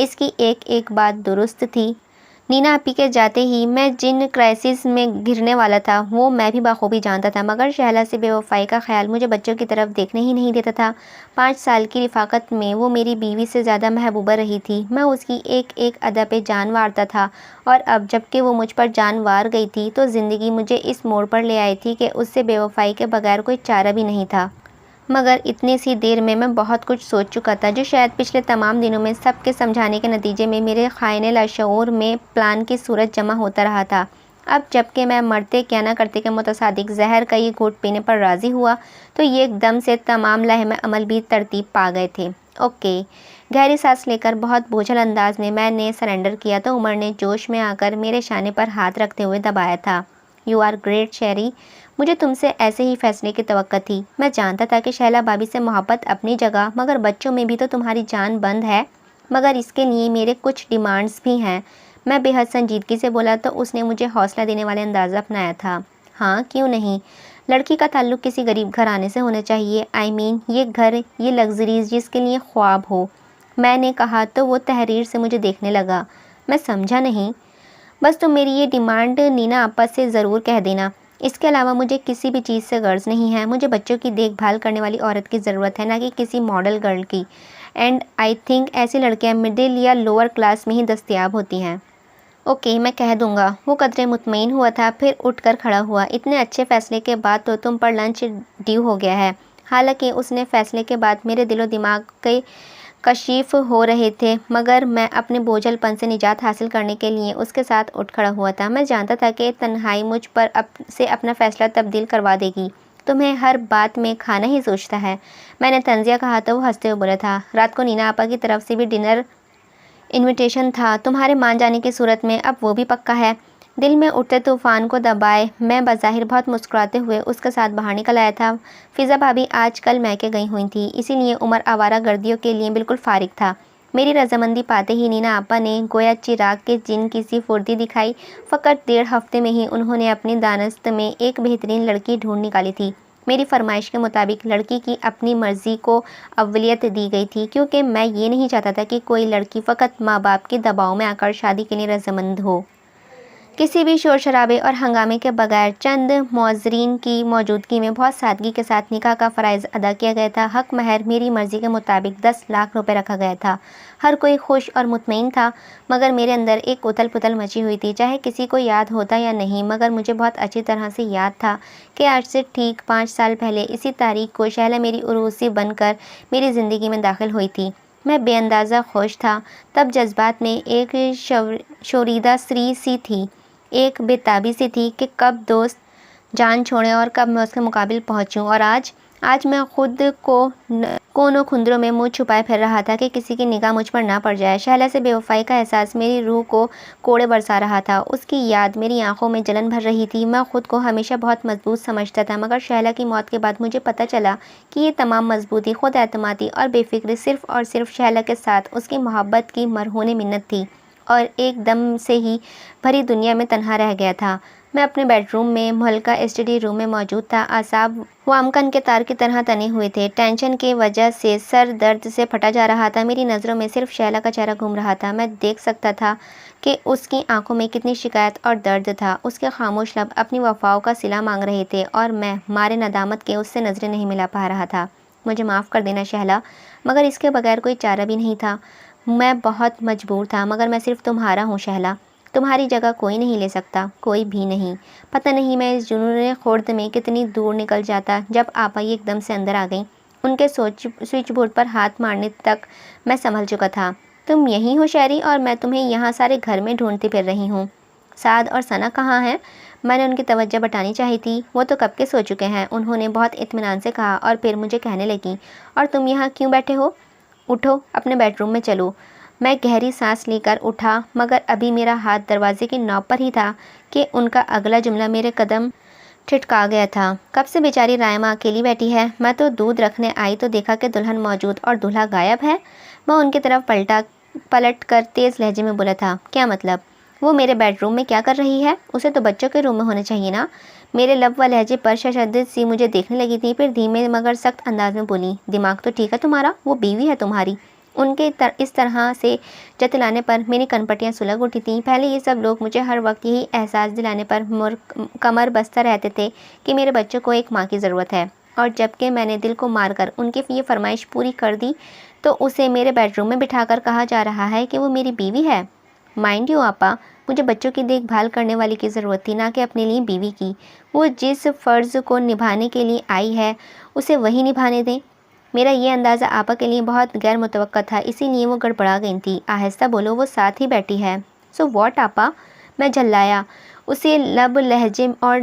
اس کی ایک ایک بات درست تھی۔ نینا آپی کے جاتے ہی میں جن کرائسس میں گرنے والا تھا وہ میں بھی بخوبی جانتا تھا، مگر شہلا سے بے وفائی کا خیال مجھے بچوں کی طرف دیکھنے ہی نہیں دیتا تھا۔ 5 سال کی رفاقت میں وہ میری بیوی سے زیادہ محبوبہ رہی تھی۔ میں اس کی ایک ایک ادا پہ جان وارتا تھا، اور اب جب کہ وہ مجھ پر جان وار گئی تھی تو زندگی مجھے اس موڑ پر لے آئی تھی کہ اس سے بے وفائی کے بغیر کوئی چارہ بھی نہیں تھا۔ مگر اتنی سی دیر میں بہت کچھ سوچ چکا تھا، جو شاید پچھلے تمام دنوں میں سب کے سمجھانے کے نتیجے میں میرے خائن لاشعور میں پلان کی صورت جمع ہوتا رہا تھا۔ اب جب کہ میں مرتے کیا نہ کرتے کے متصادق زہر کا یہ گھونٹ پینے پر راضی ہوا تو یہ ایک دم سے تمام لہم عمل بھی ترتیب پا گئے تھے۔ اوکے، گہری سانس لے کر بہت بوجھل انداز میں نے سرنڈر کیا تو عمر نے جوش میں آ کر میرے شانے پر ہاتھ رکھتے ہوئے دبایا تھا۔ یو آر گریٹ شیری، مجھے تم سے ایسے ہی فیصلے کی توقع تھی۔ میں جانتا تھا کہ شہلا بھابی سے محبت اپنی جگہ، مگر بچوں میں بھی تو تمہاری جان بند ہے، مگر اس کے لیے میرے کچھ ڈیمانڈز بھی ہیں۔ میں بے حد سنجیدگی سے بولا تو اس نے مجھے حوصلہ دینے والے انداز اپنایا تھا۔ ہاں کیوں نہیں، لڑکی کا تعلق کسی غریب گھرانے سے ہونا چاہیے، یہ گھر، یہ لگژریز جس کے لیے خواب ہو۔ میں نے کہا تو وہ تحریر سے مجھے دیکھنے لگا۔ میں سمجھا نہیں۔ بس تم میری یہ ڈیمانڈ نینا آپا سے ضرور کہہ دینا۔ اس کے علاوہ مجھے کسی بھی چیز سے غرض نہیں ہے۔ مجھے بچوں کی دیکھ بھال کرنے والی عورت کی ضرورت ہے، نہ کہ کسی ماڈل گرل کی، اینڈ آئی تھنک ایسی لڑکیاں مڈل یا لوور کلاس میں ہی دستیاب ہوتی ہیں۔ اوکے، میں کہہ دوں گا۔ وہ قدرے مطمئن ہوا تھا، پھر اٹھ کر کھڑا ہوا۔ اتنے اچھے فیصلے کے بعد تو تم پر لنچ ڈیو ہو گیا ہے۔ حالانکہ اس نے فیصلے کے بعد میرے دل و دماغ کے کشیف ہو رہے تھے، مگر میں اپنے بوجھل پن سے نجات حاصل کرنے کے لیے اس کے ساتھ اٹھ کھڑا ہوا تھا۔ میں جانتا تھا کہ تنہائی مجھ پر سے اپنا فیصلہ تبدیل کروا دے گی۔ تمہیں ہر بات میں کھانا ہی سوچتا ہے، میں نے طنزیہ کہا تو وہ ہنستے ہوئے بولا تھا۔ رات کو نینا آپا کی طرف سے بھی ڈنر انویٹیشن تھا، تمہارے مان جانے کی صورت میں اب وہ بھی پکا ہے۔ دل میں اٹھتے طوفان کو دبائے میں بظاہر بہت مسکراتے ہوئے اس کے ساتھ باہر نکل آیا تھا۔ فضا بھابی آج کل میکے گئی ہوئی تھی، اسی لیے عمر آوارہ گردیوں کے لیے بالکل فارغ تھا۔ میری رضامندی پاتے ہی نینا آپا نے گویا چراغ کے جن کی سی پھرتی دکھائی۔ فقط 1.5 ہفتے میں ہی انہوں نے اپنی دانست میں ایک بہترین لڑکی ڈھونڈ نکالی تھی۔ میری فرمائش کے مطابق لڑکی کی اپنی مرضی کو اولویت دی گئی تھی، کیونکہ میں یہ نہیں چاہتا تھا کہ کوئی لڑکی فقط ماں باپ کے دباؤ میں آ کر شادی کے لیے رضامند ہو۔ کسی بھی شور شرابے اور ہنگامے کے بغیر چند معزرین کی موجودگی میں بہت سادگی کے ساتھ نکاح کا فرائض ادا کیا گیا تھا۔ حق مہر میری مرضی کے مطابق 10 لاکھ روپے رکھا گیا تھا۔ ہر کوئی خوش اور مطمئن تھا، مگر میرے اندر ایک اتھل پتھل مچی ہوئی تھی، چاہے کسی کو یاد ہوتا یا نہیں، مگر مجھے بہت اچھی طرح سے یاد تھا کہ آج سے ٹھیک 5 سال پہلے اسی تاریخ کو شہلا میری عروسی بن کر میری زندگی میں داخل ہوئی تھی۔ میں بے اندازہ خوش تھا، تب جذبات میں ایک شوریدہ سری سی تھی، ایک بےتابی سی تھی کہ کب دوست جان چھوڑیں اور کب میں اس کے مقابل پہنچوں۔ اور آج میں خود کو کونوں کھندروں میں منہ چھپائے پھر رہا تھا کہ کسی کی نگاہ مجھ پر نہ پڑ جائے۔ شہلا سے بے وفائی کا احساس میری روح کو کوڑے برسا رہا تھا، اس کی یاد میری آنکھوں میں جلن بھر رہی تھی۔ میں خود کو ہمیشہ بہت مضبوط سمجھتا تھا، مگر شہلا کی موت کے بعد مجھے پتہ چلا کہ یہ تمام مضبوطی، خود اعتمادی اور بے فکری صرف اور صرف شہلا کے ساتھ اس کی محبت کی مرہون منت تھی، اور ایک دم سے ہی بھری دنیا میں تنہا رہ گیا تھا۔ میں اپنے بیڈ روم میں مہلکہ اسٹڈی روم میں موجود تھا۔ اعصاب وامکن کے تار کی طرح تنے ہوئے تھے، ٹینشن کی وجہ سے سر درد سے پھٹا جا رہا تھا۔ میری نظروں میں صرف شہلا کا چہرہ گھوم رہا تھا۔ میں دیکھ سکتا تھا کہ اس کی آنکھوں میں کتنی شکایت اور درد تھا۔ اس کے خاموش لب اپنی وفاؤں کا صلہ مانگ رہے تھے، اور میں مارے ندامت کے اس سے نظریں نہیں ملا پا رہا تھا۔ مجھے معاف کر دینا شہلا، مگر اس کے بغیر کوئی چارہ بھی نہیں تھا۔ میں بہت مجبور تھا، مگر میں صرف تمہارا ہوں شہلا، تمہاری جگہ کوئی نہیں لے سکتا، کوئی بھی نہیں۔ پتہ نہیں میں اس جنون خورد میں کتنی دور نکل جاتا جب آپا ایک دم سے اندر آ گئیں۔ ان کے سوئچ بورڈ پر ہاتھ مارنے تک میں سنبھل چکا تھا۔ تم یہیں ہو شہری، اور میں تمہیں یہاں سارے گھر میں ڈھونڈتی پھر رہی ہوں۔ سعد اور ثنا کہاں ہیں؟ میں نے ان کی توجہ بٹانی چاہی تھی۔ وہ تو کب کے سو چکے ہیں، انہوں نے بہت اطمینان سے کہا، اور پھر مجھے کہنے لگیں، اور تم یہاں کیوں بیٹھے ہو؟ اٹھو، اپنے بیڈ روم میں چلو۔ میں گہری سانس لے کر اٹھا، مگر ابھی میرا ہاتھ دروازے کی نوک پر ہی تھا کہ ان کا اگلا جملہ میرے قدم ٹھٹکا گیا تھا۔ کب سے بیچاری رائمہ اکیلی بیٹھی ہے؟ میں تو دودھ رکھنے آئی تو دیکھا کہ دلہن موجود اور دولہا غائب ہے۔ میں ان کی طرف پلٹ کر تیز لہجے میں بولا تھا، کیا مطلب؟ وہ میرے بیڈ روم میں کیا کر رہی ہے؟ اسے تو بچوں کے روم میں ہونا چاہیے نا۔ میرے لب و لہجے پر ششدر سی مجھے دیکھنے لگی تھی، پھر دھیمے مگر سخت انداز میں بولی، دماغ تو ٹھیک ہے تمہارا؟ وہ بیوی ہے تمہاری، ان کے اس طرح سے جتلانے پر میری کنپٹیاں سلگ اٹھی تھیں۔ پہلے یہ سب لوگ مجھے ہر وقت یہی احساس دلانے پر کمر بستہ رہتے تھے کہ میرے بچوں کو ایک ماں کی ضرورت ہے، اور جب کہ میں نے دل کو مار کر ان کی یہ فرمائش پوری کر دی تو اسے میرے بیڈ روم میں بٹھا کر کہا جا رہا ہے کہ وہ میری بیوی ہے۔ مائنڈ یو آپا، مجھے بچوں کی دیکھ بھال کرنے والی کی ضرورت تھی، نہ کہ اپنے لیے بیوی کی۔ وہ جس فرض کو نبھانے کے لیے آئی ہے اسے وہی نبھانے دیں۔ میرا یہ اندازہ آپا کے لیے بہت غیر متوقع تھا، اسی لیے وہ گڑبڑا گئی تھی۔ آہستہ بولو، وہ ساتھ ہی بیٹھی ہے۔ سو واٹ آپا؟ میں جھلایا۔ اسے لب لہجے اور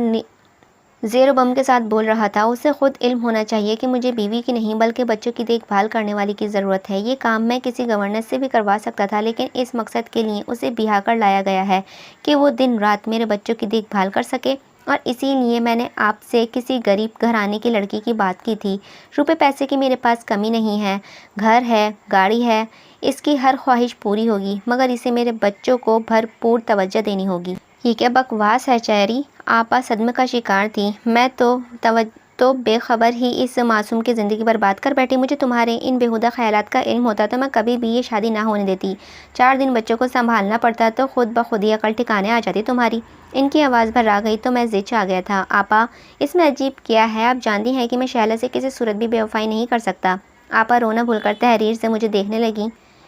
زیر و بم کے ساتھ بول رہا تھا۔ اسے خود علم ہونا چاہیے کہ مجھے بیوی کی نہیں بلکہ بچوں کی دیکھ بھال کرنے والی کی ضرورت ہے۔ یہ کام میں کسی گورننس سے بھی کروا سکتا تھا، لیکن اس مقصد کے لیے اسے بہا کر لایا گیا ہے کہ وہ دن رات میرے بچوں کی دیکھ بھال کر سکے، اور اسی لیے میں نے آپ سے کسی غریب گھرانے کی لڑکی کی بات کی تھی۔ روپے پیسے کی میرے پاس کمی نہیں ہے، گھر ہے، گاڑی ہے، اس کی ہر خواہش پوری ہوگی، مگر اسے میرے بچوں کو بھرپور توجہ دینی ہوگی۔ یہ کیا بکواس ہے چیری؟ آپا صدمے کا شکار تھی۔ میں تو بے خبر ہی اس معصوم کی زندگی برباد کر بیٹھی۔ مجھے تمہارے ان بیہودہ خیالات کا علم ہوتا تو میں کبھی بھی یہ شادی نہ ہونے دیتی۔ 4 دن بچوں کو سنبھالنا پڑتا تو خود بخود ہی عقل ٹھکانے آ جاتی تمہاری۔ ان کی آواز بھر گئی تو میں زچ آ گیا تھا۔ آپا، اس میں عجیب کیا ہے؟ آپ جانتی ہیں کہ میں شیلا سے کسی صورت بھی بے وفائی نہیں کر سکتا۔ آپا رونا بھول کر تحریر سے مجھے دیکھنے لگی۔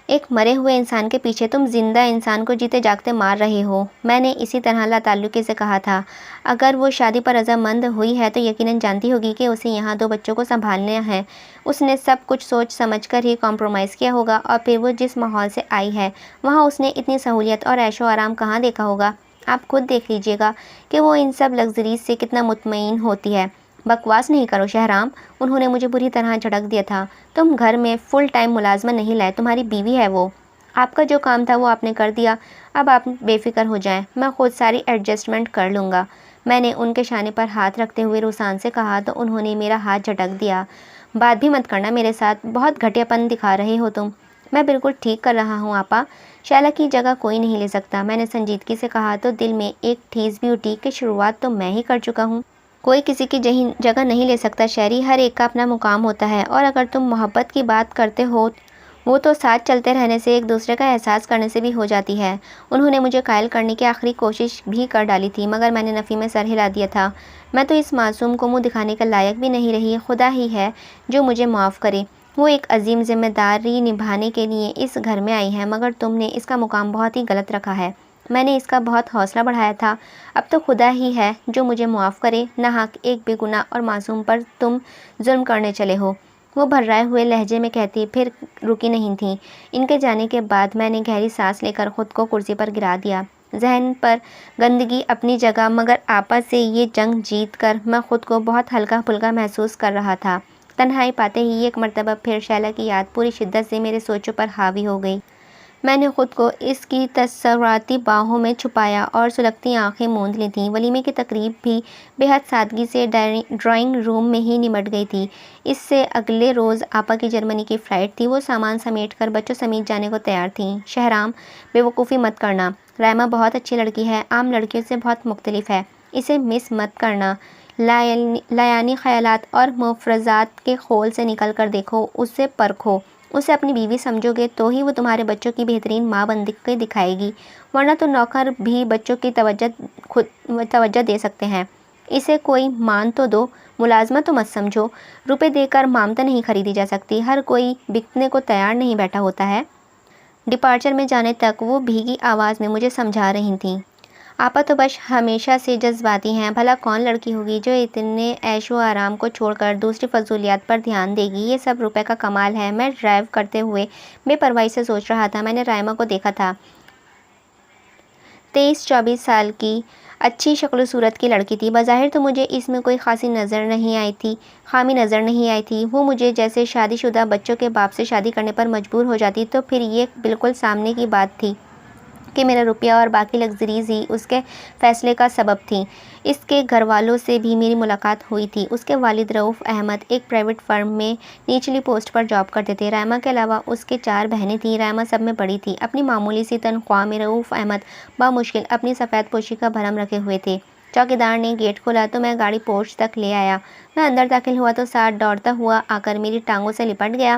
ایک مرے ہوئے انسان کے پیچھے تم زندہ انسان کو جیتے جاگتے مار رہے ہو۔ میں نے اسی طرح لا تعلقی سے کہا تھا۔ اگر وہ شادی پر رضامند ہوئی ہے تو یقیناً جانتی ہوگی کہ اسے یہاں 2 بچوں کو سنبھالنا ہے۔ اس نے سب کچھ سوچ سمجھ کر ہی کمپرومائز کیا ہوگا، اور پھر وہ جس ماحول سے آئی ہے وہاں اس نے اتنی سہولیت اور عیش و آرام کہاں دیکھا ہوگا۔ آپ خود دیکھ لیجئے گا کہ وہ ان سب لگژریز سے کتنا مطمئن ہوتی ہے۔ بکواس نہیں کرو شہرام، انہوں نے مجھے بری طرح جھڑک دیا تھا۔ تم گھر میں فل ٹائم ملازمت نہیں لائے، تمہاری بیوی ہے وہ۔ آپ کا جو کام تھا وہ آپ نے کر دیا، اب آپ بے فکر ہو جائیں، میں خود ساری ایڈجسٹمنٹ کر لوں گا۔ میں نے ان کے شانے پر ہاتھ رکھتے ہوئے روسان سے کہا تو انہوں نے میرا ہاتھ جھٹک دیا۔ بات بھی مت کرنا میرے ساتھ، بہت گھٹیا پن دکھا رہے ہو تم۔ میں بالکل ٹھیک کر رہا ہوں آپا، شیلا کی جگہ کوئی نہیں لے سکتا، میں نے سنجیدگی سے کہا تو دل میں ایک ٹھیس بھی اٹھی کہ شروعات تو میں ہی کر چکا ہوں۔ کوئی کسی کی جگہ نہیں لے سکتا شیری، ہر ایک کا اپنا مقام ہوتا ہے، اور اگر تم محبت کی بات کرتے ہو وہ تو ساتھ چلتے رہنے سے، ایک دوسرے کا احساس کرنے سے بھی ہو جاتی ہے۔ انہوں نے مجھے قائل کرنے کی آخری کوشش بھی کر ڈالی تھی، مگر میں نے نفی میں سر ہلا دیا تھا۔ میں تو اس معصوم کو منہ دکھانے کے لائق بھی نہیں رہی، خدا ہی ہے جو مجھے معاف کرے۔ وہ ایک عظیم ذمہ داری نبھانے کے لیے اس گھر میں آئی ہے، مگر تم نے اس کا مقام بہت ہی غلط رکھا ہے۔ میں نے اس کا بہت حوصلہ بڑھایا تھا، اب تو خدا ہی ہے جو مجھے معاف کرے۔ ناحق ایک بے گناہ اور معصوم پر تم ظلم کرنے چلے ہو، وہ بھرائے ہوئے لہجے میں کہتی پھر رکی نہیں تھی۔ ان کے جانے کے بعد میں نے گہری سانس لے کر خود کو کرسی پر گرا دیا۔ ذہن پر گندگی اپنی جگہ، مگر آپا سے یہ جنگ جیت کر میں خود کو بہت ہلکا پھلکا محسوس کر رہا تھا۔ تنہائی پاتے ہی ایک مرتبہ پھر شیلا کی یاد پوری شدت سے میرے سوچوں پر حاوی ہو گئی۔ میں نے خود کو اس کی تصوراتی باہوں میں چھپایا اور سلگتی آنکھیں موند لی تھیں۔ ولیمے کی تقریب بھی بے حد سادگی سے ڈرائنگ روم میں ہی نمٹ گئی تھی۔ اس سے اگلے روز آپا کی جرمنی کی فلائٹ تھی، وہ سامان سمیٹ کر بچوں سمیت جانے کو تیار تھیں۔ شہرام، بے وقوفی مت کرنا، رائما بہت اچھی لڑکی ہے، عام لڑکیوں سے بہت مختلف ہے، اسے مس مت کرنا۔ لایعنی خیالات اور مفروضات کے خول سے نکل کر دیکھو، اسے پرکھو، اسے اپنی بیوی سمجھو گے تو ہی وہ تمہارے بچوں کی بہترین ماں بن کے دکھائے گی، ورنہ تو نوکر بھی بچوں کی توجہ دے سکتے ہیں۔ اسے کوئی مان تو دو، ملازمت تو مت سمجھو۔ روپے دے کر مامتا نہیں خریدی جا سکتی، ہر کوئی بکنے کو تیار نہیں بیٹھا ہوتا ہے۔ ڈپارچر میں جانے تک وہ بھیگی آواز میں مجھے سمجھا رہی تھیں۔ آپا تو بس ہمیشہ سے جذباتی ہیں، بھلا کون لڑکی ہوگی جو اتنے عیش و آرام کو چھوڑ کر دوسری فضولیات پر دھیان دے گی؟ یہ سب روپے کا کمال ہے۔ میں ڈرائیو کرتے ہوئے بے پرواہی سے سوچ رہا تھا۔ میں نے رائما کو دیکھا تھا، 23-24 سال کی اچھی شکل و صورت کی لڑکی تھی۔ بظاہر تو مجھے اس میں کوئی خامی نظر نہیں آئی تھی۔ وہ مجھے جیسے شادی شدہ بچوں کے باپ سے شادی کرنے پر مجبور ہو جاتی تو پھر یہ بالکل سامنے کی بات تھی کہ میرا روپیہ اور باقی لگژریز ہی اس کے فیصلے کا سبب تھیں۔ اس کے گھر والوں سے بھی میری ملاقات ہوئی تھی۔ اس کے والد رؤوف احمد ایک پرائیویٹ فرم میں نچلی پوسٹ پر جاب کرتے تھے۔ رائما کے علاوہ اس کے 4 بہنیں تھیں۔ رائما سب میں بڑی تھی۔ اپنی معمولی سی تنخواہ میں رؤوف احمد بامشکل اپنی سفید پوشی کا بھرم رکھے ہوئے تھے۔ چوکیدار نے گیٹ کھولا تو میں گاڑی پورچ تک لے آیا۔ میں اندر داخل ہوا تو ساتھ دوڑتا ہوا آ کر میری ٹانگوں سے لپٹ گیا۔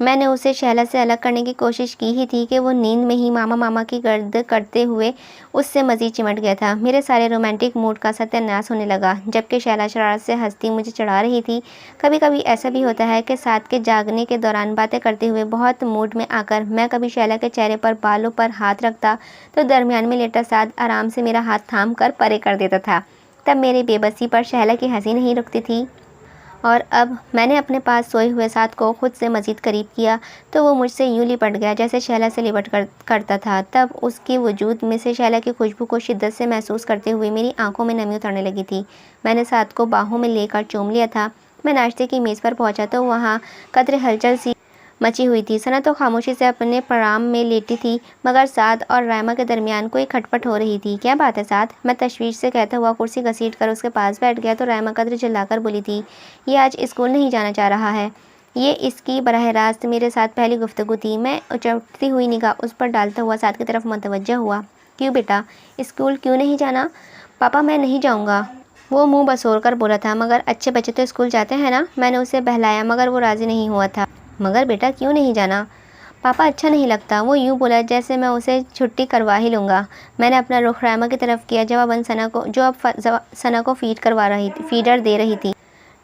میں نے اسے شہلا سے الگ کرنے کی کوشش کی ہی تھی کہ وہ نیند میں ہی ماما ماما کی گرد کرتے ہوئے اس سے مزید چمٹ گیا تھا۔ میرے سارے رومانٹک موڈ کا ستیہ ناش ہونے لگا، جبکہ شہلا شرارت سے ہنستی مجھے چڑھا رہی تھی۔ کبھی کبھی ایسا بھی ہوتا ہے کہ ساتھ کے جاگنے کے دوران باتیں کرتے ہوئے بہت موڈ میں آ کر میں کبھی شہلا کے چہرے پر بالوں پر ہاتھ رکھتا تو درمیان میں لیٹا سعد آرام سے میرا ہاتھ تھام کر پرے کر دیتا تھا۔ تب میری بے بسی پر شہلا کی ہنسی نہیں رکتی تھی، اور اب میں نے اپنے پاس سوئے ہوئے ساتھ کو خود سے مزید قریب کیا تو وہ مجھ سے یوں لپٹ گیا جیسے شہلا سے لپٹ کرتا تھا۔ تب اس کی وجود میں سے شہلا کی خوشبو کو شدت سے محسوس کرتے ہوئے میری آنکھوں میں نمی اترنے لگی تھی۔ میں نے ساتھ کو باہوں میں لے کر چوم لیا تھا۔ میں ناشتے کی میز پر پہنچا تو وہاں قدرے ہلچل سی مچی ہوئی تھی۔ ثنا تو خاموشی سے اپنے پرام میں لیٹی تھی، مگر سعد اور رائما کے درمیان کوئی کھٹپٹ ہو رہی تھی۔ کیا بات ہے سعد؟ میں تشویش سے کہتا ہوا کرسی گھسیٹ کر اس کے پاس بیٹھ گیا تو رائما قدرے چلا کر بولی تھی، یہ آج اسکول نہیں جانا چاہ رہا ہے۔ یہ اس کی براہ راست میرے ساتھ پہلی گفتگو تھی۔ میں اچھلتی ہوئی نگاہ اس پر ڈالتا ہوا سعد کی طرف متوجہ ہوا۔ کیوں بیٹا، اسکول کیوں نہیں جانا؟ پاپا میں نہیں جاؤں گا، وہ منہ بسور کر بولا تھا۔ مگر اچھے بچے تو اسکول جاتے ہیں نا؟ میں نے اسے بہلایا مگر وہ راضی نہیں ہوا تھا۔ مگر بیٹا کیوں نہیں جانا؟ پاپا اچھا نہیں لگتا، وہ یوں بولا جیسے میں اسے چھٹی کروا ہی لوں گا۔ میں نے اپنا رخ رائما کی طرف کیا، جواباً ثنا کو، جو اب ثنا کو فیڈر دے رہی تھی۔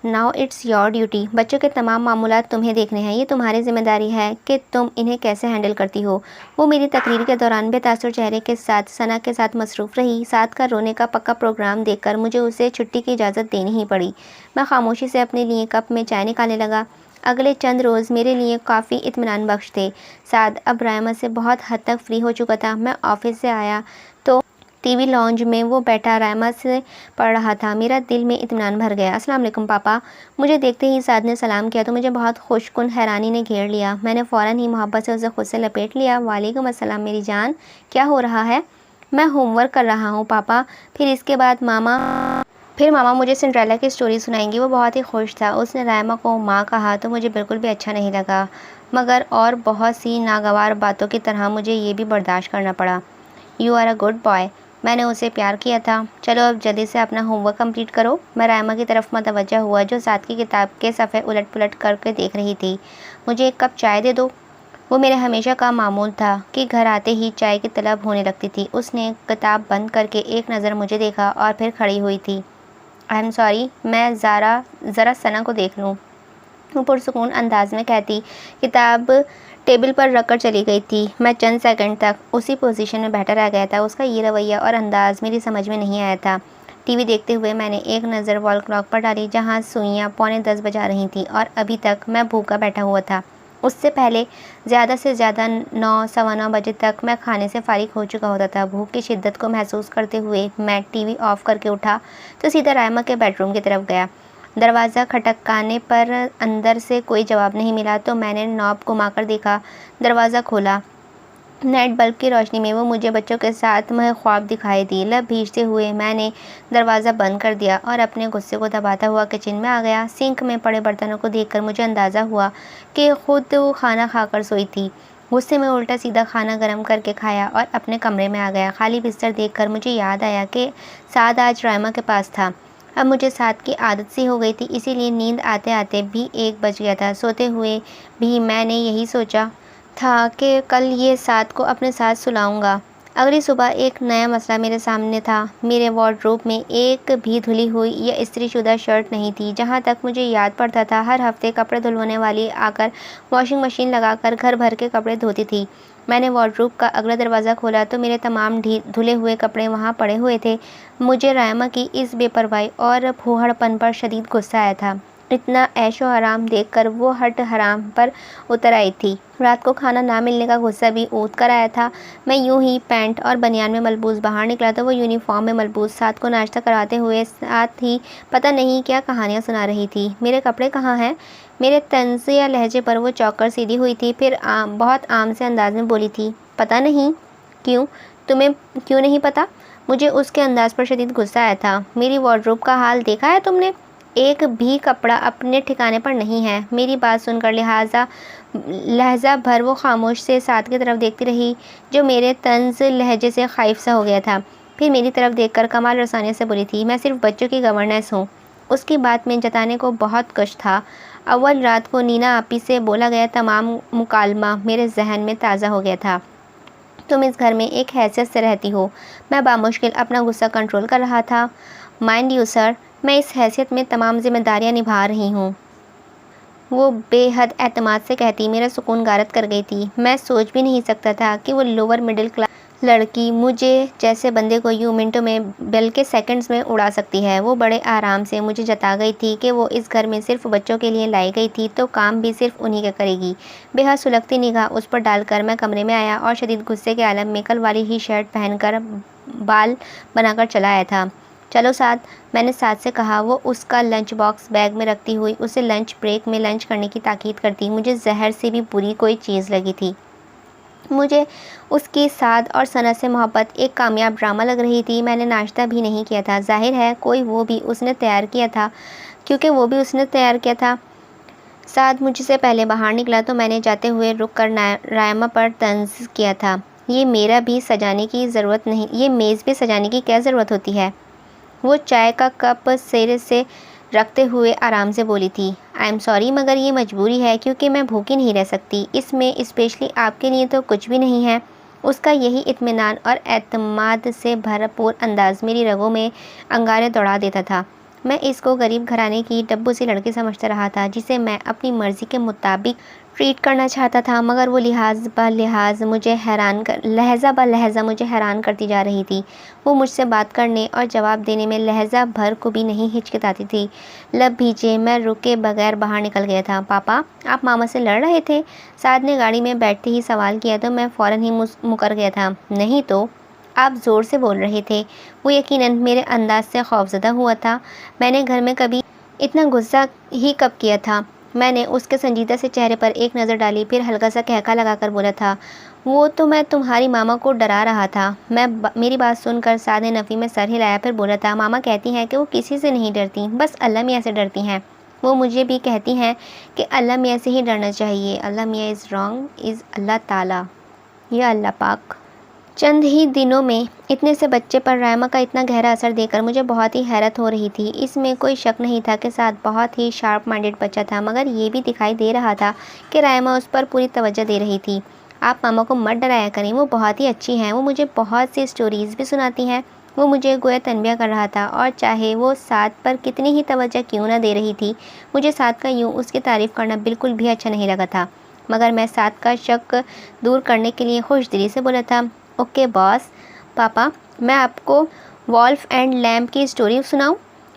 ناؤ اٹس یور ڈیوٹی، بچوں کے تمام معاملات تمہیں دیکھنے ہیں، یہ تمہاری ذمہ داری ہے کہ تم انہیں کیسے ہینڈل کرتی ہو۔ وہ میری تقریر کے دوران بے تاثر چہرے کے ساتھ ثنا کے ساتھ مصروف رہی۔ ساتھ کا رونے کا پکا پروگرام دیکھ کر مجھے اسے چھٹی کی اجازت دینی ہی پڑی۔ میں خاموشی سے اپنے لیے کپ میں چائے نکالنے لگا۔ اگلے چند روز میرے لیے کافی اطمینان بخش تھے۔ سعد اب رائما سے بہت حد تک فری ہو چکا تھا۔ میں آفس سے آیا تو ٹی وی لاؤنج میں وہ بیٹھا رائما سے پڑھ رہا تھا۔ میرا دل میں اطمینان بھر گیا۔ السلام علیکم پاپا۔ مجھے دیکھتے ہی سعد نے سلام کیا تو مجھے بہت خوش کن حیرانی نے گھیر لیا۔ میں نے فوراً ہی محبت سے اسے خود سے لپیٹ لیا۔ وعلیکم السلام میری جان، کیا ہو رہا ہے؟ میں ہوم ورک کر رہا ہوں پاپا، پھر اس کے بعد ماما مجھے سنڈریلا کی اسٹوری سنائیں گی۔ وہ بہت ہی خوش تھا۔ اس نے رائما کو ماں کہا تو مجھے بالکل بھی اچھا نہیں لگا، مگر اور بہت سی ناگوار باتوں کی طرح مجھے یہ بھی برداشت کرنا پڑا۔ You are a good boy, میں نے اسے پیار کیا تھا۔ چلو اب جلدی سے اپنا ہوم ورک کمپلیٹ کرو۔ میں رائما کی طرف متوجہ ہوا جو ساتھ کی کتاب کے صفحے الٹ پلٹ کر کے دیکھ رہی تھی۔ مجھے ایک کپ چائے دے دو۔ وہ میرے ہمیشہ کا معمول تھا کہ گھر آتے ہی چائے کی طلب ہونے لگتی تھی۔ اس نے کتاب بند کر کے ایک نظر مجھے دیکھا اور پھر کھڑی ہوئی تھی۔ آئی ایم سوری، میں ذرا ثنا کو دیکھ لوں، وہ پرسکون انداز میں کہتی کتاب ٹیبل پر رکھ کر چلی گئی تھی۔ میں چند سیکنڈ تک اسی پوزیشن میں بیٹھا رہ گیا تھا۔ اس کا یہ رویہ اور انداز میری سمجھ میں نہیں آیا تھا۔ ٹی وی دیکھتے ہوئے میں نے ایک نظر وال کلاک پر ڈالی جہاں سوئیاں 9:45 بجا رہی تھیں، اور ابھی تک میں بھوکا بیٹھا ہوا تھا۔ اس سے پہلے زیادہ سے زیادہ 9 سوا 9 بجے تک میں کھانے سے فارغ ہو چکا ہوتا تھا۔ بھوک کی شدت کو محسوس کرتے ہوئے میں ٹی وی آف کر کے اٹھا تو سیدھا رائما کے بیڈ روم کی طرف گیا۔ دروازہ کھٹکانے پر اندر سے کوئی جواب نہیں ملا تو میں نے نوب گھما کر دیکھا۔ دروازہ کھولا۔ نائٹ بلب کی روشنی میں وہ مجھے بچوں کے ساتھ خواب دکھائی دی۔ لب بھیجتے ہوئے میں نے دروازہ بند کر دیا اور اپنے غصے کو دباتا ہوا کچن میں آ گیا۔ سنک میں پڑے برتنوں کو دیکھ کر مجھے اندازہ ہوا کہ خود کھانا کھا کر سوئی تھی۔ غصے میں الٹا سیدھا کھانا گرم کر کے کھایا اور اپنے کمرے میں آ گیا۔ خالی بستر دیکھ کر مجھے یاد آیا کہ سعد آج رائما کے پاس تھا۔ اب مجھے سعد کی عادت سی ہو گئی تھی، اسی لیے نیند آتے آتے بھی 1 بج گیا تھا۔ سوتے ہوئے بھی میں نے یہی سوچا تھا کہ کل یہ سعد کو اپنے ساتھ سلاؤں گا۔ اگلی صبح ایک نیا مسئلہ میرے سامنے تھا۔ میرے وارڈروب میں ایک بھی دھلی ہوئی یا استری شدہ شرٹ نہیں تھی۔ جہاں تک مجھے یاد پڑتا تھا ہر ہفتے کپڑے دھلوانے والی آ کر واشنگ مشین لگا کر گھر بھر کے کپڑے دھوتی تھی۔ میں نے وارڈروب کا اگلا دروازہ کھولا تو میرے تمام دھلے ہوئے کپڑے وہاں پڑے ہوئے تھے۔ مجھے رائما کی اس بے پرواہی اور پھوہڑ پن پر شدید غصہ آیا تھا۔ اتنا عیش و آرام دیکھ کر وہ ہٹ حرام پر اتر آئی تھی۔ رات کو کھانا نہ ملنے کا غصہ بھی اونت کر آیا تھا۔ میں یوں ہی پینٹ اور بنیان میں ملبوس باہر نکلا تو وہ یونیفارم میں ملبوس سعد کو ناشتہ کراتے ہوئے ساتھ ہی پتہ نہیں کیا کہانیاں سنا رہی تھی۔ میرے کپڑے کہاں ہیں؟ میرے طنز یا لہجے پر وہ چونک کر سیدھی ہوئی تھی، پھر بہت عام سے انداز میں بولی تھی، پتہ نہیں؟ کیوں؟ تمہیں کیوں نہیں پتہ؟ مجھے اس کے انداز پر شدید غصہ آیا تھا۔ میری وارڈروب کا حال دیکھا ہے تم نے؟ ایک بھی کپڑا اپنے ٹھکانے پر نہیں ہے۔ میری بات سن کر لہجہ بھر وہ خاموش سے سعد کی طرف دیکھتی رہی جو میرے طنز لہجے سے خائف سا ہو گیا تھا۔ پھر میری طرف دیکھ کر کمال رسانی سے بولی تھی، میں صرف بچوں کی گورننس ہوں۔ اس کی بات میں جتانے کو بہت کچھ تھا، اول رات کو نینا آپی سے بولا گیا تمام مکالمہ میرے ذہن میں تازہ ہو گیا تھا۔ تم اس گھر میں ایک حیثیت سے رہتی ہو۔ میں بامشکل اپنا غصہ کنٹرول کر رہا تھا۔ مائنڈ یو سر، میں اس حیثیت میں تمام ذمہ داریاں نبھا رہی ہوں، وہ بے حد اعتماد سے کہتی میرا سکون غارت کر گئی تھی۔ میں سوچ بھی نہیں سکتا تھا کہ وہ لوور مڈل کلاس لڑکی مجھے جیسے بندے کو یوں منٹوں میں بلکہ سیکنڈز میں اڑا سکتی ہے۔ وہ بڑے آرام سے مجھے جتا گئی تھی کہ وہ اس گھر میں صرف بچوں کے لیے لائی گئی تھی تو کام بھی صرف انہی کا کرے گی۔ بے حد سلگتی نگاہ اس پر ڈال کر میں کمرے میں آیا اور شدید غصے کے عالم میں کل والی ہی شرٹ پہن کر بال بنا کر چلا آیا تھا۔ چلو سعد، میں نے سعد سے کہا۔ وہ اس کا لنچ باکس بیگ میں رکھتی ہوئی اسے لنچ بریک میں لنچ کرنے کی تاکید کرتی مجھے زہر سے بھی بری کوئی چیز لگی تھی۔ مجھے اس کی سعد اور ثنا سے محبت ایک کامیاب ڈرامہ لگ رہی تھی۔ میں نے ناشتہ بھی نہیں کیا تھا، ظاہر ہے وہ بھی اس نے تیار کیا تھا۔ سعد مجھ سے پہلے باہر نکلا تو میں نے جاتے ہوئے رک کر رائمہ پر طنز کیا تھا، یہ میز بھی سجانے کی کیا ضرورت ہوتی ہے؟ وہ چائے کا کپ سر سے رکھتے ہوئے آرام سے بولی تھی، آئی ایم سوری مگر یہ مجبوری ہے کیونکہ میں بھوکی نہیں رہ سکتی، اس میں اسپیشلی آپ کے لیے تو کچھ بھی نہیں ہے۔ اس کا یہی اطمینان اور اعتماد سے بھرپور انداز میری رگوں میں انگارے دوڑا دیتا تھا۔ میں اس کو غریب گھرانے کی ڈبو سی لڑکی سمجھتا رہا تھا جسے میں اپنی مرضی کے مطابق ٹریٹ کرنا چاہتا تھا، مگر وہ لہجہ بہ لہجہ مجھے حیران کرتی جا رہی تھی۔ وہ مجھ سے بات کرنے اور جواب دینے میں لہجہ بھر کو بھی نہیں ہچکچاتی تھی۔ لب بھیجے میں رکے بغیر باہر نکل گیا تھا۔ پاپا، آپ ماما سے لڑ رہے تھے؟ سعد نے گاڑی میں بیٹھتے ہی سوال کیا تو میں فوراً ہی مکر گیا تھا۔ نہیں تو آپ زور سے بول رہے تھے۔ وہ یقیناً میرے انداز سے خوفزدہ ہوا تھا۔ میں نے گھر میں کبھی اتنا غصہ ہی کب کیا تھا؟ میں نے اس کے سنجیدہ سے چہرے پر ایک نظر ڈالی، پھر ہلکا سا کہکا لگا کر بولا تھا، وہ تو میں تمہاری ماما کو ڈرا رہا تھا۔ میری بات سن کر سعد نے نفی میں سر ہلایا، پھر بولا تھا، ماما کہتی ہیں کہ وہ کسی سے نہیں ڈرتی، بس اللہ میاں سے ڈرتی ہیں۔ وہ مجھے بھی کہتی ہیں کہ اللہ میاں سے ہی ڈرنا چاہیے۔ اللہ میاں از رانگ از اللہ تعالیٰ، یا اللہ پاک۔ چند ہی دنوں میں اتنے سے بچے پر رائمہ کا اتنا گہرا اثر دیکھ کر مجھے بہت ہی حیرت ہو رہی تھی۔ اس میں کوئی شک نہیں تھا کہ سعد بہت ہی شارپ مائنڈڈ بچہ تھا، مگر یہ بھی دکھائی دے رہا تھا کہ رائمہ اس پر پوری توجہ دے رہی تھی۔ آپ ماما کو مت ڈرایا کریں، وہ بہت ہی اچھی ہیں، وہ مجھے بہت سی اسٹوریز بھی سناتی ہیں۔ وہ مجھے گویا تنبیہ کر رہا تھا، اور چاہے وہ سعد پر کتنی ہی توجہ کیوں نہ دے رہی تھی، مجھے سعد کا یوں اس کی تعریف کرنا بالکل بھی اچھا نہیں لگا تھا۔ مگر میں سعد کا شک دور کرنے کے لیے خوش دلی سے بولا تھا، اوکے باس۔ پاپا، میں آپ کو وولف اینڈ لیمب کی اسٹوری سناؤں؟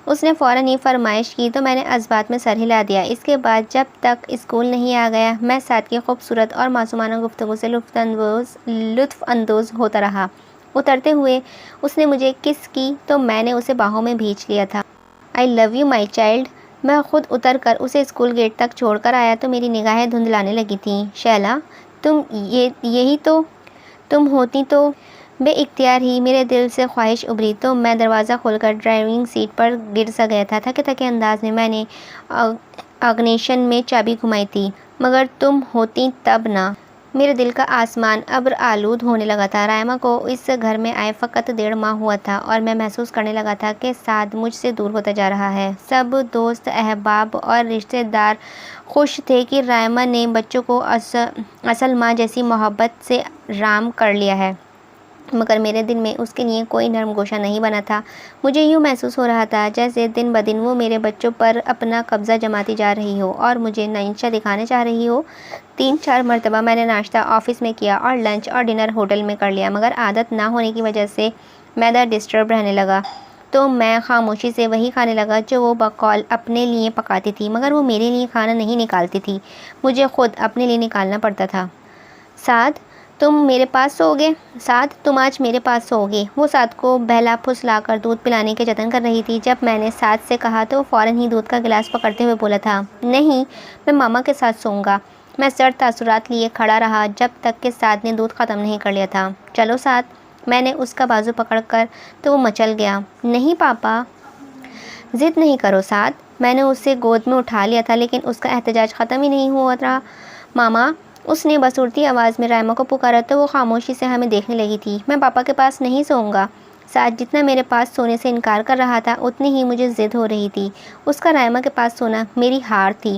اس نے فوراً ہی فرمائش کی تو میں نے اسبات میں سر ہلا دیا۔ اس کے بعد جب تک اسکول نہیں آ گیا میں سعد کی خوبصورت اور معصومانہ گفتگو سے لطف اندوز ہوتا رہا۔ اترتے ہوئے اس نے مجھے کس کی تو میں نے اسے باہوں میں بھینچ لیا تھا۔ آئی لو یو مائی چائلڈ۔ میں خود اتر کر اسے اسکول گیٹ تک چھوڑ کر آیا تو میری نگاہیں دھندلانے لگی تھیں۔ شیلا، تم ہوتی تو بے اختیار ہی میرے دل سے خواہش ابھری تو میں دروازہ کھول کر ڈرائیونگ سیٹ پر گر سا گیا تھا۔ تھکے تھکے انداز میں نے اگنیشن میں چابی گھمائی تھی، مگر تم ہوتی تب نہ۔ میرے دل کا آسمان ابر آلود ہونے لگا تھا۔ رائمہ کو اس گھر میں آئے فقط 1.5 ماہ ہوا تھا اور میں محسوس کرنے لگا تھا کہ سعد مجھ سے دور ہوتا جا رہا ہے۔ سب دوست احباب اور رشتہ دار خوش تھے کہ رائمہ نے بچوں کو اصل ماں جیسی محبت سے رام کر لیا ہے، مگر میرے دل میں اس کے لیے کوئی نرم گوشہ نہیں بنا تھا۔ مجھے یوں محسوس ہو رہا تھا جیسے دن بدن وہ میرے بچوں پر اپنا قبضہ جماتی جا رہی ہو اور مجھے نائنشا دکھانے چاہ رہی ہو۔ 3-4 مرتبہ میں نے ناشتہ آفس میں کیا اور لنچ اور ڈنر ہوٹل میں کر لیا، مگر عادت نہ ہونے کی وجہ سے معدہ ڈسٹرب رہنے لگا تو میں خاموشی سے وہی کھانے لگا جو وہ بقول اپنے لیے پکاتی تھی، مگر وہ میرے لیے کھانا نہیں نکالتی تھی، مجھے خود اپنے لیے نکالنا پڑتا تھا۔ سعد، تم میرے پاس سو گے؟ سعد، تم آج میرے پاس سو گے؟ وہ سعد کو بہلا پھسلا کر دودھ پلانے کے جتن کر رہی تھی۔ جب میں نے سعد سے کہا تو وہ فوراً ہی دودھ کا گلاس پکڑتے ہوئے بولا تھا، نہیں، میں ماما کے ساتھ سوؤں گا۔ میں سرد تاثرات لیے کھڑا رہا جب تک کہ سعد نے دودھ ختم نہیں کر لیا تھا۔ چلو سعد، میں نے اس کا بازو پکڑ کر تو وہ مچل گیا۔ نہیں پاپا، ضد نہیں کرو سعد۔ میں نے اسے گود میں اٹھا لیا تھا لیکن اس کا احتجاج ختم ہی نہیں ہوا تھا۔ ماما، اس نے بصورتی آواز میں رائمہ کو پکارا تو وہ خاموشی سے ہمیں دیکھنے لگی تھی۔ میں پاپا کے پاس نہیں سوؤں گا۔ سعد جتنا میرے پاس سونے سے انکار کر رہا تھا اتنی ہی مجھے ضد ہو رہی تھی۔ اس کا رائمہ کے پاس سونا میری ہار تھی۔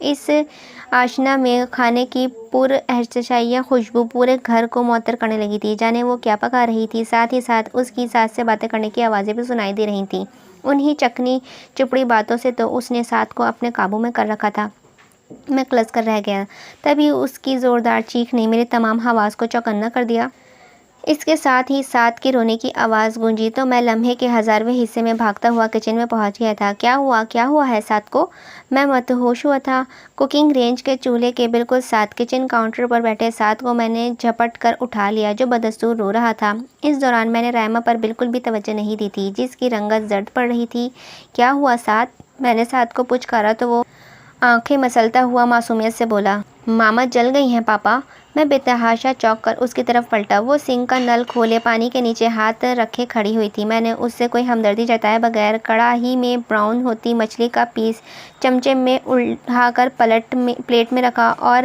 اس آشنا میں کھانے کی احتشائیہ خوشبو پورے گھر کو معطر کرنے لگی تھی، جانے وہ کیا پکا رہی تھی۔ ساتھ ہی ساتھ اس کی ساس سے باتیں کرنے کی آوازیں بھی سنائی دے رہی تھیں۔ انہی چکنی چپڑی باتوں سے تو اس نے ساتھ کو اپنے قابو میں کر رکھا تھا۔ میں کلس کر رہ گیا، تبھی اس کی زوردار چیخ نے میرے تمام حواس کو چوکنا کر دیا۔ اس کے ساتھ ہی ساتھ کی رونے کی آواز گونجی تو میں لمحے کے 1000ویں حصے میں بھاگتا ہوا کچن میں پہنچ گیا تھا۔ کیا ہوا ہے ساتھ کو؟ میں مدہوش ہوا تھا۔ کوکنگ رینج کے چولہے کے بالکل ساتھ کچن کاؤنٹر پر بیٹھے ساتھ کو میں نے جھپٹ کر اٹھا لیا، جو بدستور رو رہا تھا۔ اس دوران میں نے رائما پر بالکل بھی توجہ نہیں دی تھی، جس کی رنگت زرد پڑ رہی تھی۔ کیا ہوا ساتھ؟ میں نے ساتھ کو پچکارا تو وہ آنکھیں مسلتا ہوا معصومیت سے بولا، ماما جل گئی ہیں پاپا۔ میں بے تحاشا چونک کر اس کی طرف پلٹا۔ وہ سنک کا نل کھولے پانی کے نیچے ہاتھ رکھے کھڑی ہوئی تھی۔ میں نے اس سے کوئی ہمدردی جتائے بغیر کڑاہی میں براؤن ہوتی مچھلی کا پیس چمچے میں اٹھا کر پلیٹ میں رکھا اور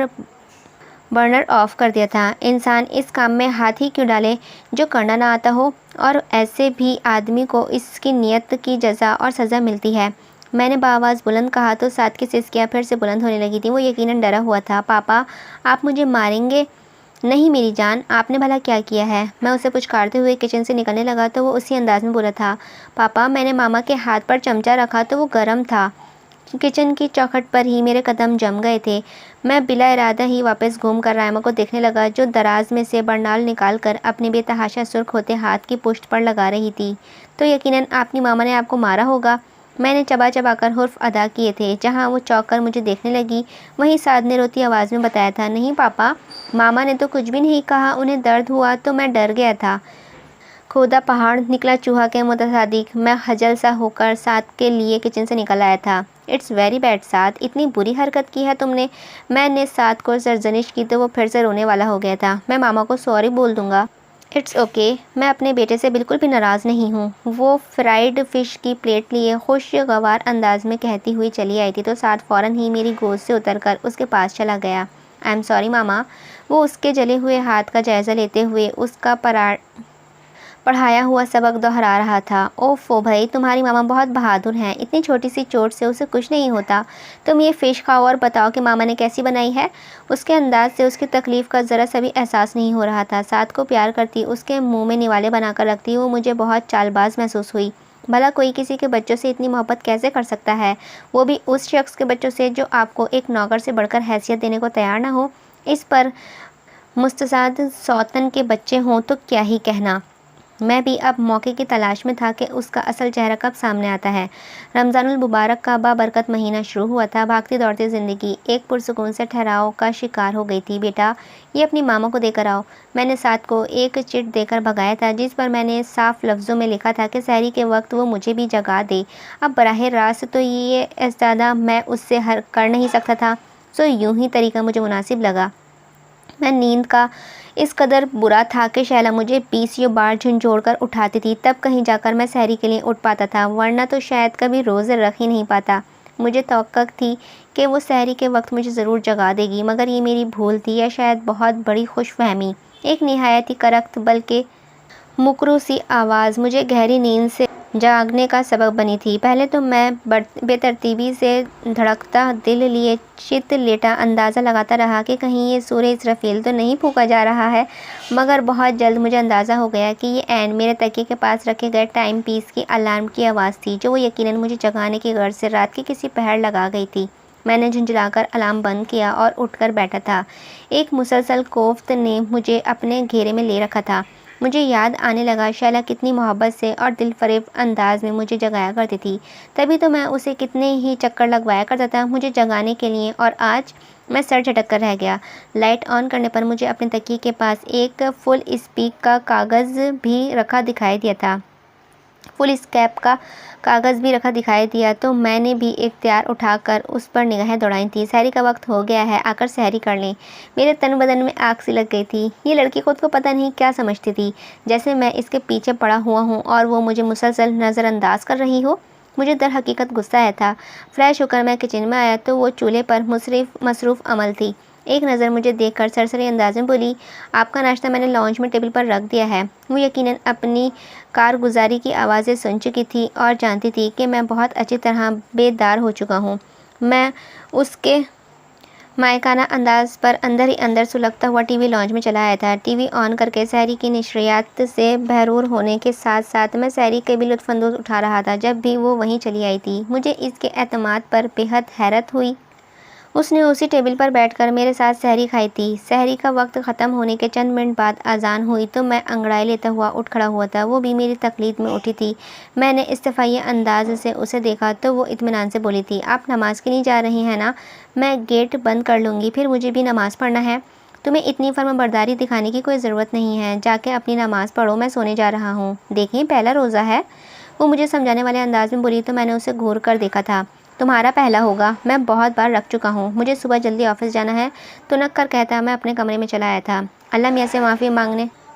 برنر آف کر دیا تھا۔ انسان اس کام میں ہاتھ ہی کیوں ڈالے جو کرنا نہ آتا ہو، اور ایسے بھی آدمی کو اس کی نیت کی جزا اور سزا ملتی ہے۔ میں نے بآواز بلند کہا تو ساتھ کی سسکیاں پھر سے بلند ہونے لگی تھیں۔ وہ یقیناً ڈرا ہوا تھا۔ پاپا آپ مجھے ماریں گے؟ نہیں میری جان، آپ نے بھلا کیا کیا ہے؟ میں اسے پچکارتے ہوئے کچن سے نکلنے لگا تو وہ اسی انداز میں بولا تھا، پاپا میں نے ماما کے ہاتھ پر چمچہ رکھا تو وہ گرم تھا۔ کچن کی چوکھٹ پر ہی میرے قدم جم گئے تھے۔ میں بلا ارادہ ہی واپس گھوم کر رائما کو دیکھنے لگا، جو دراز میں سے برنال نکال کر اپنے بے تحاشا سرخ ہوتے ہاتھ کی پشت پر لگا رہی تھی۔ تو یقیناً آپ کی ماما نے آپ کو مارا ہوگا۔ میں نے چبا چبا کر حرف ادا کیے تھے۔ جہاں وہ چونک کر مجھے دیکھنے لگی وہیں سعد نے روتی آواز میں بتایا تھا، نہیں پاپا ماما نے تو کچھ بھی نہیں کہا، انہیں درد ہوا تو میں ڈر گیا تھا۔ کھودا پہاڑ نکلا چوہا کے متصادق میں خجل سا ہو کر سعد کے لیے کچن سے نکل آیا تھا۔ اٹس ویری بیڈ سعد، اتنی بری حرکت کی ہے تم نے۔ میں نے سعد کو سرزنش کی تو وہ پھر سے رونے والا ہو گیا تھا۔ میں ماما کو سوری بول دوں گا۔ اٹس اوکے، میں اپنے بیٹے سے بالکل بھی ناراض نہیں ہوں۔ وہ فرائیڈ فش کی پلیٹ لیے خوشگوار انداز میں کہتی ہوئی چلی آئی تھی تو سعد فوراً ہی میری گود سے اتر کر اس کے پاس چلا گیا۔ آئی ایم سوری ماما۔ وہ اس کے جلے ہوئے ہاتھ کا جائزہ لیتے ہوئے اس کا پڑھایا ہوا سبق دہرا رہا تھا۔ اوفو بھائی، تمہاری ماما بہت بہادر ہیں، اتنی چھوٹی سی چوٹ سے اسے کچھ نہیں ہوتا۔ تم یہ فش کھاؤ اور بتاؤ کہ ماما نے کیسی بنائی ہے۔ اس کے انداز سے اس کی تکلیف کا ذرا سا بھی احساس نہیں ہو رہا تھا۔ سعد کو پیار کرتی، اس کے منہ میں نوالے بنا کر رکھتی وہ مجھے بہت چال باز محسوس ہوئی۔ بھلا کوئی کسی کے بچوں سے اتنی محبت کیسے کر سکتا ہے، وہ بھی اس شخص کے بچوں سے جو آپ کو ایک نوکر سے بڑھ کر حیثیت دینے کو تیار نہ ہو، اس پر مستعد سوتن کے بچے ہوں تو کیا ہی کہنا۔ میں بھی اب موقع کی تلاش میں تھا کہ اس کا اصل چہرہ کب سامنے آتا ہے۔ رمضان المبارک کا بابرکت مہینہ شروع ہوا تھا۔ بھاگتی دوڑتی زندگی ایک پرسکون سے ٹھہراؤ کا شکار ہو گئی تھی۔ بیٹا یہ اپنی ماما کو دے کر آؤ۔ میں نے سعد کو ایک چٹ دے کر بھگایا تھا جس پر میں نے صاف لفظوں میں لکھا تھا کہ سحری کے وقت وہ مجھے بھی جگا دے۔ اب براہ راست تو یہ استدعا میں اس سے کر نہیں سکتا تھا، سو یوں ہی طریقہ مجھے مناسب لگا۔ میں نیند کا اس قدر برا تھا کہ شیلا مجھے 20 بار جھنجھوڑ کر اٹھاتی تھی، تب کہیں جا کر میں سحری کے لیے اٹھ پاتا تھا، ورنہ تو شاید کبھی روزے رکھ ہی نہیں پاتا۔ مجھے توقع تھی کہ وہ سحری کے وقت مجھے ضرور جگا دے گی، مگر یہ میری بھول تھی یا شاید بہت بڑی خوش فہمی۔ ایک نہایت ہی کرخت بلکہ مکروہ سی آواز مجھے گہری نیند سے جاگنے کا سبب بنی تھی۔ پہلے تو میں بے ترتیبی سے دھڑکتا دل لیے چت لیٹا اندازہ لگاتا رہا کہ کہیں یہ سورہ اسرافیل تو نہیں پھونکا جا رہا ہے، مگر بہت جلد مجھے اندازہ ہو گیا کہ یہ عین میرے تکیے کے پاس رکھے گئے ٹائم پیس کی الارم کی آواز تھی، جو وہ یقیناً مجھے جگانے کی غرض سے رات کی کسی پہر لگا گئی تھی۔ میں نے جھنجھلا کر الارم بند کیا اور اٹھ کر بیٹھا تھا۔ ایک مسلسل کوفت نے مجھے اپنے گھیرے میں لے رکھا تھا۔ مجھے یاد آنے لگا شیلا کتنی محبت سے اور دل فریب انداز میں مجھے جگایا کرتی تھی، تبھی تو میں اسے کتنے ہی چکر لگوایا کرتا تھا مجھے جگانے کے لیے، اور آج میں سر جھٹک کر رہ گیا۔ لائٹ آن کرنے پر مجھے اپنے تکیے کے پاس ایک فل اسپیک کا کاغذ بھی رکھا دکھائی دیا تھا۔ فل اسکیپ کا کاغذ بھی رکھا دکھائی دیا تو میں نے بھی اختیار اٹھا کر اس پر نگاہیں دوڑائی تھیں۔ سحری کا وقت ہو گیا ہے، آ کر سحری کر لیں۔ میرے تن بدن میں آگ سی لگ گئی تھی۔ یہ لڑکی خود کو پتہ نہیں کیا سمجھتی تھی، جیسے میں اس کے پیچھے پڑا ہوا ہوں اور وہ مجھے مسلسل نظر انداز کر رہی ہو۔ مجھے در حقیقت غصہ آیا تھا۔ فریش ہو کر میں کچن میں آیا تو وہ چولہے پر مصروف عمل تھی۔ ایک نظر مجھے دیکھ کر سرسری انداز میں بولی، آپ کا ناشتہ میں نے لاؤنج میں ٹیبل پر رکھ دیا ہے۔ وہ یقیناً اپنی کارگزاری کی آوازیں سن چکی تھی اور جانتی تھی کہ میں بہت اچھی طرح بیدار ہو چکا ہوں۔ میں اس کے مائکانہ انداز پر اندر ہی اندر سلگتا ہوا ٹی وی لانچ میں چلا آیا تھا۔ ٹی وی آن کر کے سحری کی نشریات سے بحرور ہونے کے ساتھ ساتھ میں سحری کے بھی لطف اندوز اٹھا رہا تھا جب بھی وہ وہیں چلی آئی تھی۔ مجھے اس کے اعتماد پر بے حد حیرت ہوئی۔ اس نے اسی ٹیبل پر بیٹھ کر میرے ساتھ سحری کھائی تھی۔ سحری کا وقت ختم ہونے کے چند منٹ بعد اذان ہوئی تو میں انگڑائی لیتا ہوا اٹھ کھڑا ہوا تھا۔ وہ بھی میری تقلید میں اٹھی تھی۔ میں نے استفائی انداز سے اسے دیکھا تو وہ اطمینان سے بولی تھی، آپ نماز کے لیے جا رہی ہیں نا؟ میں گیٹ بند کر لوں گی، پھر مجھے بھی نماز پڑھنا ہے۔ تمہیں اتنی فرمانبرداری دکھانے کی کوئی ضرورت نہیں ہے، جا کے اپنی نماز پڑھو، میں سونے جا رہا ہوں۔ دیکھیں پہلا روزہ ہے، وہ مجھے سمجھانے والے انداز میں بولی تو میں نے اسے گھور کر دیکھا تھا۔ تمہارا پہلا ہوگا، میں بہت بار رکھ چکا ہوں، مجھے صبح جلدی آفس جانا ہے، تو نک کر کہتا میں اپنے کمرے میں چلا آیا تھا۔ اللہ میاں سے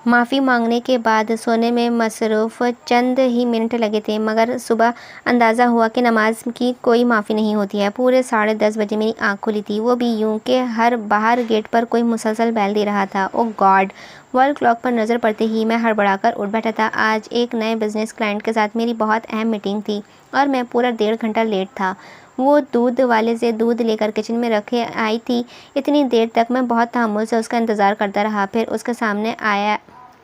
معافی مانگنے کے بعد سونے میں مصروف چند ہی منٹ لگے تھے، مگر صبح اندازہ ہوا کہ نماز کی کوئی معافی نہیں ہوتی ہے۔ پورے 10:30 بجے میری آنکھ کھلی تھی، وہ بھی یوں کہ ہر باہر گیٹ پر کوئی مسلسل بیل دے رہا تھا۔ او گاڈ! وال کلاک پر نظر پڑتے ہی میں ہڑبڑا کر اٹھ بیٹھا تھا۔ آج ایک نئے بزنس کلائنٹ کے ساتھ میری بہت اہم میٹنگ تھی اور میں پورا 1.5 گھنٹہ لیٹ تھا۔ وہ دودھ والے سے دودھ لے کر کچن میں رکھے آئی تھی۔ اتنی دیر تک میں بہت تحمل سے اس کا انتظار کرتا رہا، پھر اس کے سامنے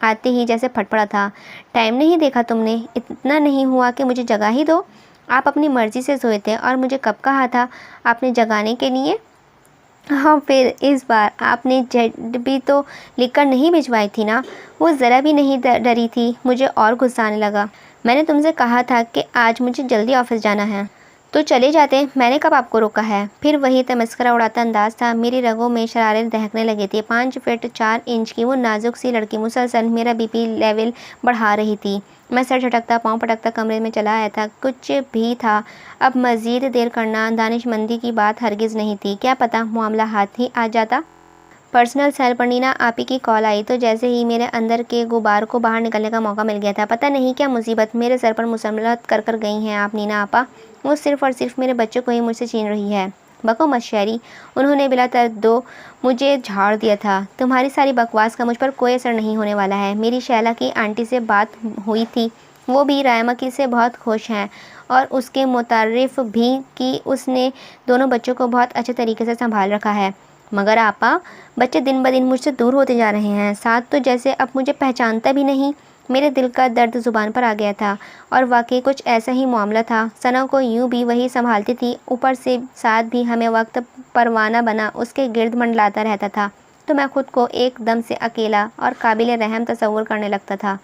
آتے ہی جیسے پھٹ پڑا تھا۔ ٹائم نہیں دیکھا تم نے؟ اتنا نہیں ہوا کہ مجھے جگا ہی دو؟ آپ اپنی مرضی سے سوئے تھے اور مجھے کب کہا تھا آپ نے جگانے کے لیے؟ ہاں پھر اس بار آپ نے جیٹ بھی تو لکھ کر نہیں بھجوائی تھی نا؟ وہ ذرا بھی نہیں ڈری تھی۔ مجھے اور غصہ آنے لگا۔ میں نے تم سے کہا تھا کہ آج مجھے جلدی آفس جانا ہے، تو چلے جاتے، میں نے کب آپ کو روکا ہے؟ پھر وہی تمسخرہ اڑاتا انداز تھا۔ میری رگوں میں شراریں دہکنے لگی تھی۔ 5 فٹ 4 انچ کی وہ نازک سی لڑکی مسلسل میرا بی پی لیول بڑھا رہی تھی۔ میں سر جھٹکتا پاؤں پٹکتا کمرے میں چلا آیا تھا۔ کچھ بھی تھا، اب مزید دیر کرنا دانشمندی کی بات ہرگز نہیں تھی۔ کیا پتہ معاملہ ہاتھ ہی آ جاتا۔ پرسنل سیل پر نینا آپی کی کال آئی تو جیسے ہی میرے اندر کے غبار کو باہر نکلنے کا موقع مل گیا تھا۔ پتہ نہیں کیا مصیبت میرے سر پر مسلط کر گئی ہیں آپ نینا آپا۔ وہ صرف اور صرف میرے بچے کو ہی مجھ سے چھین رہی ہے۔ بکو مت شہری، انہوں نے بلا تردو مجھے جھاڑ دیا تھا۔ تمہاری ساری بکواس کا مجھ پر کوئی اثر نہیں ہونے والا ہے۔ میری شیلا کی آنٹی سے بات ہوئی تھی، وہ بھی رائما سے بہت خوش ہیں اور اس کے متعارف بھی کہ اس نے دونوں بچوں کو بہت اچھے طریقے سے سنبھال رکھا ہے۔ مگر آپا، بچے دن بدن مجھ سے دور ہوتے جا رہے ہیں، ساتھ تو جیسے اب مجھے پہچانتا بھی نہیں۔ میرے دل کا درد زبان پر آ گیا تھا، اور واقعی کچھ ایسا ہی معاملہ تھا۔ ثنا کو یوں بھی وہی سنبھالتی تھی، اوپر سے ساتھ بھی ہمیں وقت پروانہ بنا اس کے گرد منڈلاتا رہتا تھا، تو میں خود کو ایک دم سے اکیلا اور قابل رحم تصور کرنے لگتا تھا۔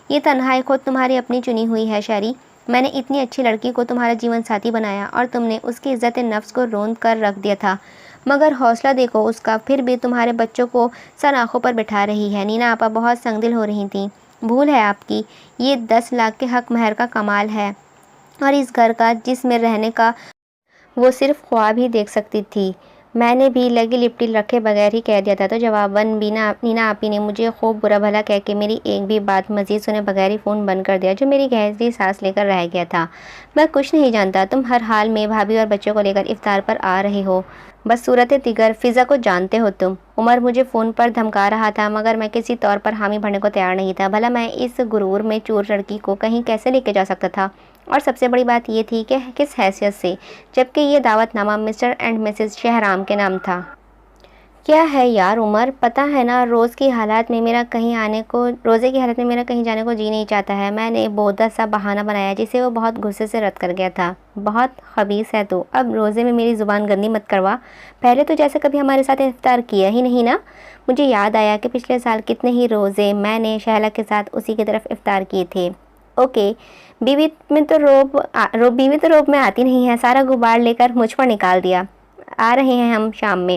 یہ تنہائی خود تمہاری اپنی چنی ہوئی ہے شہری۔ میں نے اتنی اچھی لڑکی کو تمہارا جیون ساتھی بنایا اور تم نے اس کی عزت نفس کو روند کر رکھ دیا تھا، مگر حوصلہ دیکھو اس کا، پھر بھی تمہارے بچوں کو سر آنکھوں پر بٹھا رہی ہے۔ نینا آپا بہت سنگ دل ہو رہی تھیں۔ بھول ہے آپ کی، یہ 10 لاکھ کے حق مہر کا کمال ہے، اور اس گھر کا جس میں رہنے کا وہ صرف خواب ہی دیکھ سکتی تھی۔ میں نے بھی لگی لپٹی رکھے بغیر ہی کہہ دیا تھا، تو جواباً نینا آپی نے مجھے خوب برا بھلا کہہ کے میری ایک بھی بات مزید سنے بغیر ہی فون بند کر دیا، جو میری گہری سانس لے کر رہ گیا تھا۔ میں کچھ نہیں جانتا، تم ہر حال میں بھابھی اور بچوں کو لے کر افطار پر آ رہے ہو، بس صورت دیگر فضا کو جانتے ہو تم۔ عمر مجھے فون پر دھمکا رہا تھا، مگر میں کسی طور پر حامی بھرنے کو تیار نہیں تھا۔ بھلا میں اس غرور میں چور لڑکی کو کہیں کیسے لے کے جا سکتا تھا؟ اور سب سے بڑی بات یہ تھی کہ کس حیثیت سے، جبکہ یہ دعوت نامہ مسٹر اینڈ مسز شہرام کے نام تھا۔ کیا ہے یار عمر، پتہ ہے نا روزے کی حالت میں میرا کہیں جانے کو جی نہیں چاہتا ہے۔ میں نے بودھا سا بہانہ بنایا جسے وہ بہت غصے سے رد کر گیا تھا۔ بہت خبیث ہے تو، اب روزے میں میری زبان گندی مت کروا۔ پہلے تو جیسے کبھی ہمارے ساتھ افطار کیا ہی نہیں نا۔ مجھے یاد آیا کہ پچھلے سال کتنے ہی روزے میں نے شہلا کے ساتھ اسی کی طرف افطار کیے تھے۔ اوکے، بیوی تو روب میں آتی نہیں ہے، سارا غبار لے کر مجھ پر نکال دیا۔ آ رہے ہیں ہم شام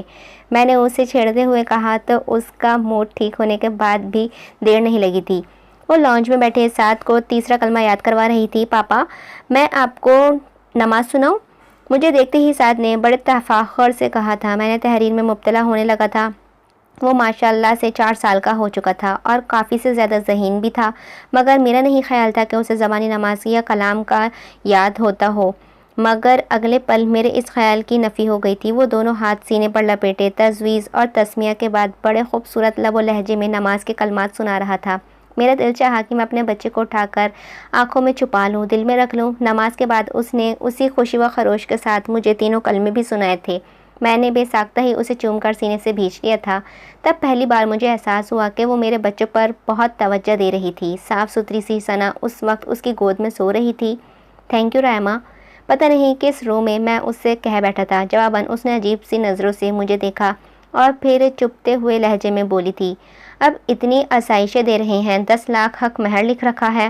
میں نے اسے چھیڑتے ہوئے کہا، تو اس کا موڈ ٹھیک ہونے کے بعد بھی دیر نہیں لگی تھی۔ وہ لانچ میں بیٹھے ساتھ کو تیسرا کلمہ یاد کروا رہی تھی۔ پاپا، میں آپ کو نماز سناؤں؟ مجھے دیکھتے ہی سعد نے بڑے تفاخر سے کہا تھا۔ میں نے تحریر میں مبتلا ہونے لگا تھا۔ وہ ماشاء اللہ سے 4 سال کا ہو چکا تھا اور کافی سے زیادہ ذہین بھی تھا، مگر میرا نہیں خیال تھا کہ اسے زبانی نماز یا کلام کا یاد ہوتا ہو۔ مگر اگلے پل میرے اس خیال کی نفی ہو گئی تھی۔ وہ دونوں ہاتھ سینے پر لپیٹے تجویز اور تسمیہ کے بعد بڑے خوبصورت لب و لہجے میں نماز کے کلمات سنا رہا تھا۔ میرا دل چاہا کہ میں اپنے بچے کو اٹھا کر آنکھوں میں چھپا لوں، دل میں رکھ لوں۔ نماز کے بعد اس نے اسی خوشی و خروش کے ساتھ مجھے 3 کلمے بھی سنائے تھے۔ میں نے بے ساختہ ہی اسے چوم کر سینے سے بھیج لیا تھا۔ تب پہلی بار مجھے احساس ہوا کہ وہ میرے بچوں پر بہت توجہ دے رہی تھی۔ صاف ستھری سی ثنا اس وقت اس کی گود میں سو رہی تھی۔ تھینک یو رائما، پتہ نہیں کس رو میں اس سے کہہ بیٹھا تھا۔ جواباً اس نے عجیب سی نظروں سے مجھے دیکھا اور پھر چپتے ہوئے لہجے میں بولی تھی، اب اتنی آسائشیں دے رہے ہیں، 10 لاکھ حق مہر لکھ رکھا ہے،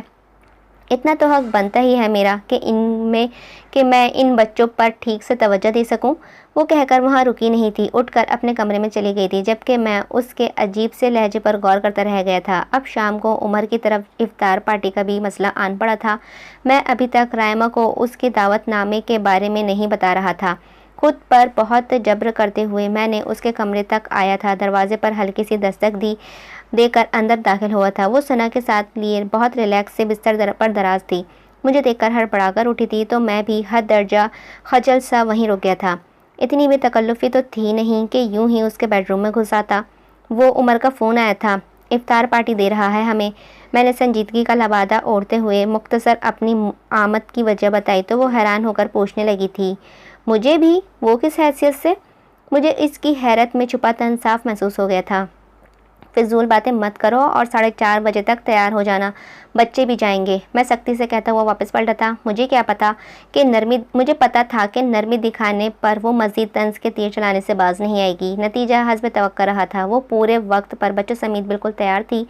اتنا تو حق بنتا ہی ہے میرا کہ میں ان بچوں پر ٹھیک سے توجہ دے سکوں۔ وہ کہہ کر وہاں رکی نہیں تھی، اٹھ کر اپنے کمرے میں چلی گئی تھی، جبکہ میں اس کے عجیب سے لہجے پر غور کرتا رہ گیا تھا۔ اب شام کو عمر کی طرف افطار پارٹی کا بھی مسئلہ آن پڑا تھا۔ میں ابھی تک رائما کو اس کے دعوت نامے کے بارے میں نہیں بتا رہا تھا۔ خود پر بہت جبر کرتے ہوئے میں نے اس کے کمرے تک آیا تھا، دروازے پر ہلکی سی دستک دے کر اندر داخل ہوا تھا۔ وہ ثنا کے ساتھ لیے بہت ریلیکس سے بستر پر دراز تھی۔ مجھے دیکھ کر ہڑبڑا کر اٹھی تھی تو میں بھی حد درجہ خجل سا وہیں رک گیا تھا۔ اتنی بھی تکلفی تو تھی نہیں کہ یوں ہی اس کے بیڈ روم میں گھس آتا۔ وہ عمر کا فون آیا تھا، افطار پارٹی دے رہا ہے ہمیں۔ میں نے سنجیدگی کا لبادہ اوڑھتے ہوئے مختصر اپنی آمد کی وجہ بتائی تو وہ حیران ہو کر پوچھنے لگی تھی، مجھے بھی؟ وہ کس حیثیت سے؟ مجھے اس کی حیرت میں چھپا طنز صاف محسوس ہو گیا تھا۔ فضول باتیں مت کرو اور 4:30 بجے تک تیار ہو جانا، بچے بھی جائیں گے، میں سختی سے کہتا ہوا واپس پلٹا تھا۔ مجھے پتا تھا کہ نرمی دکھانے پر وہ مزید طنز کے تیر چلانے سے باز نہیں آئے گی۔ نتیجہ حسب توقع رہا تھا، وہ پورے وقت پر بچوں سمیت بالکل تیار تھی۔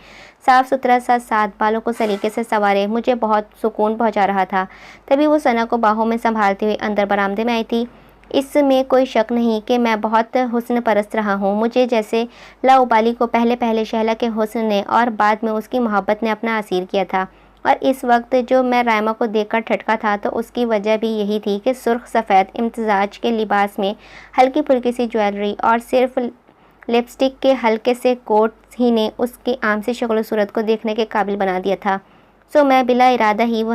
صاف ستھرا سا سادہ بالوں کو سلیقے سے سنوارے مجھے بہت سکون پہنچا رہا تھا۔ تبھی وہ ثنا کو باہوں میں سنبھالتے ہوئے اندر برآمدے میں آئی تھی۔ اس میں کوئی شک نہیں کہ میں بہت حسن پرست رہا ہوں۔ مجھے جیسے لاابالی کو پہلے شہلا کے حسن نے اور بعد میں اس کی محبت نے اپنا اسیر کیا تھا، اور اس وقت جو میں رائما کو دیکھ کر ٹھٹکا تھا تو اس کی وجہ بھی یہی تھی کہ سرخ سفید امتزاج کے لباس میں ہلکی پھلکی سی جویلری اور صرف لپسٹک کے ہلکے سے کوٹ ہی نے اس کی عام سی شکل و صورت کو دیکھنے کے قابل بنا دیا تھا۔ سو میں بلا ارادہ ہی وہ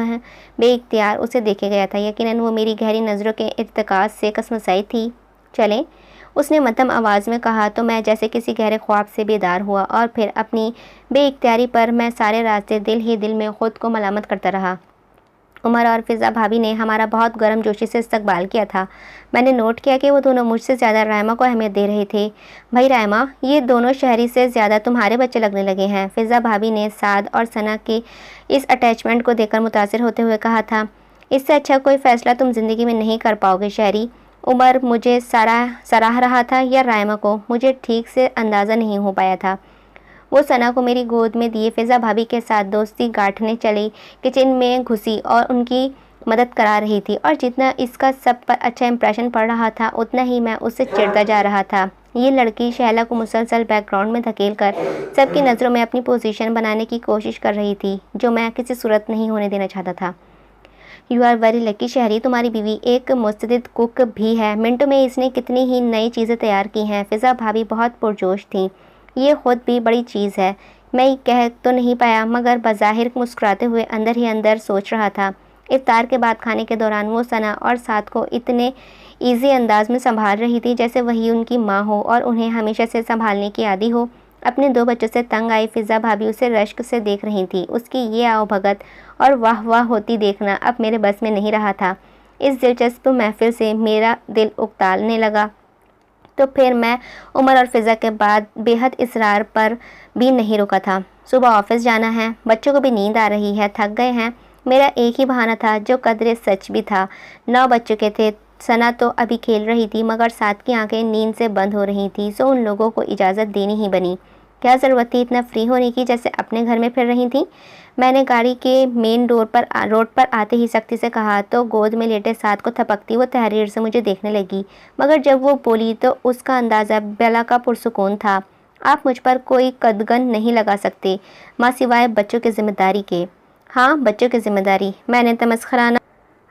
بے اختیار اسے دیکھے گیا تھا۔ یقیناً وہ میری گہری نظروں کے ارتکاز سے کسمسائی تھی۔ چلیں، اس نے مدھم آواز میں کہا تو میں جیسے کسی گہرے خواب سے بیدار ہوا، اور پھر اپنی بے اختیاری پر میں سارے راستے دل ہی دل میں خود کو ملامت کرتا رہا۔ عمر اور فضا بھابھی نے ہمارا بہت گرم جوشی سے استقبال کیا تھا۔ میں نے نوٹ کیا کہ وہ دونوں مجھ سے زیادہ رائما کو اہمیت دے رہے تھے۔ بھائی رائما، یہ دونوں شہری سے زیادہ تمہارے بچے لگنے لگے ہیں، فضا بھابھی نے سعد اور ثنا کی اس اٹیچمنٹ کو دیکھ کر متاثر ہوتے ہوئے کہا تھا۔ اس سے اچھا کوئی فیصلہ تم زندگی میں نہیں کر پاؤ گے شہری۔ عمر مجھے سراہ رہا تھا یا رائما کو، مجھے ٹھیک سے اندازہ نہیں ہو پایا تھا۔ وہ ثنا کو میری گود میں دیے فضا بھابھی کے ساتھ دوستی گاٹھنے چلی، کچن میں گھسی اور ان کی مدد کرا رہی تھی، اور جتنا اس کا سب پر اچھا امپریشن پڑ رہا تھا اتنا ہی میں اس سے چڑھتا جا رہا تھا۔ یہ لڑکی شہلا کو مسلسل بیک گراؤنڈ میں دھکیل کر سب کی نظروں میں اپنی پوزیشن بنانے کی کوشش کر رہی تھی، جو میں کسی صورت نہیں ہونے دینا چاہتا تھا۔ یو آر ویری لکی شہری، تمہاری بیوی ایک مستعد کوک بھی ہے، منٹوں میں اس نے کتنی ہی نئی چیزیں تیار کی ہیں۔ فضا بھابھی بہت پرجوش تھیں۔ یہ خود بھی بڑی چیز ہے، میں کہہ تو نہیں پایا مگر بظاہر مسکراتے ہوئے اندر ہی اندر سوچ رہا تھا۔ افطار کے بعد کھانے کے دوران وہ ثنا اور سعد کو اتنے ایزی انداز میں سنبھال رہی تھی جیسے وہی ان کی ماں ہو اور انہیں ہمیشہ سے سنبھالنے کی عادی ہو۔ اپنے 2 بچوں سے تنگ آئی فضا بھابھی اسے رشک سے دیکھ رہی تھی۔ اس کی یہ آؤ بھگت اور واہ واہ ہوتی دیکھنا اب میرے بس میں نہیں رہا تھا۔ اس دلچسپ محفل سے میرا دل اکتالنے لگا تو پھر میں عمر اور فضا کے بعد بے حد اصرار پر بھی نہیں رکا تھا۔ صبح آفس جانا ہے، بچوں کو بھی نیند آ رہی ہے، تھک گئے ہیں۔ میرا ایک ہی بہانہ تھا جو قدرے سچ بھی تھا۔ 9 بج چکے تھے۔ ثنا تو ابھی کھیل رہی تھی مگر سعد کی آنکھیں نیند سے بند ہو رہی تھیں، سو ان لوگوں کو اجازت دینی ہی بنی۔ کیا ضرورت تھی اتنا فری ہونے کی جیسے اپنے گھر میں پھر رہی تھیں؟ میں نے گاڑی کے مین روڈ پر آتے ہی سختی سے کہا تو گود میں لیٹے سعد کو تھپکتی وہ تحریر سے مجھے دیکھنے لگی، مگر جب وہ بولی تو اس کا اندازہ بلا کا پرسکون تھا۔ آپ مجھ پر کوئی قدغن نہیں لگا سکتے ماں سوائے بچوں کی ذمہ داری کے۔ ہاں، بچوں کی ذمہ داری، میں نے تمسخرانہ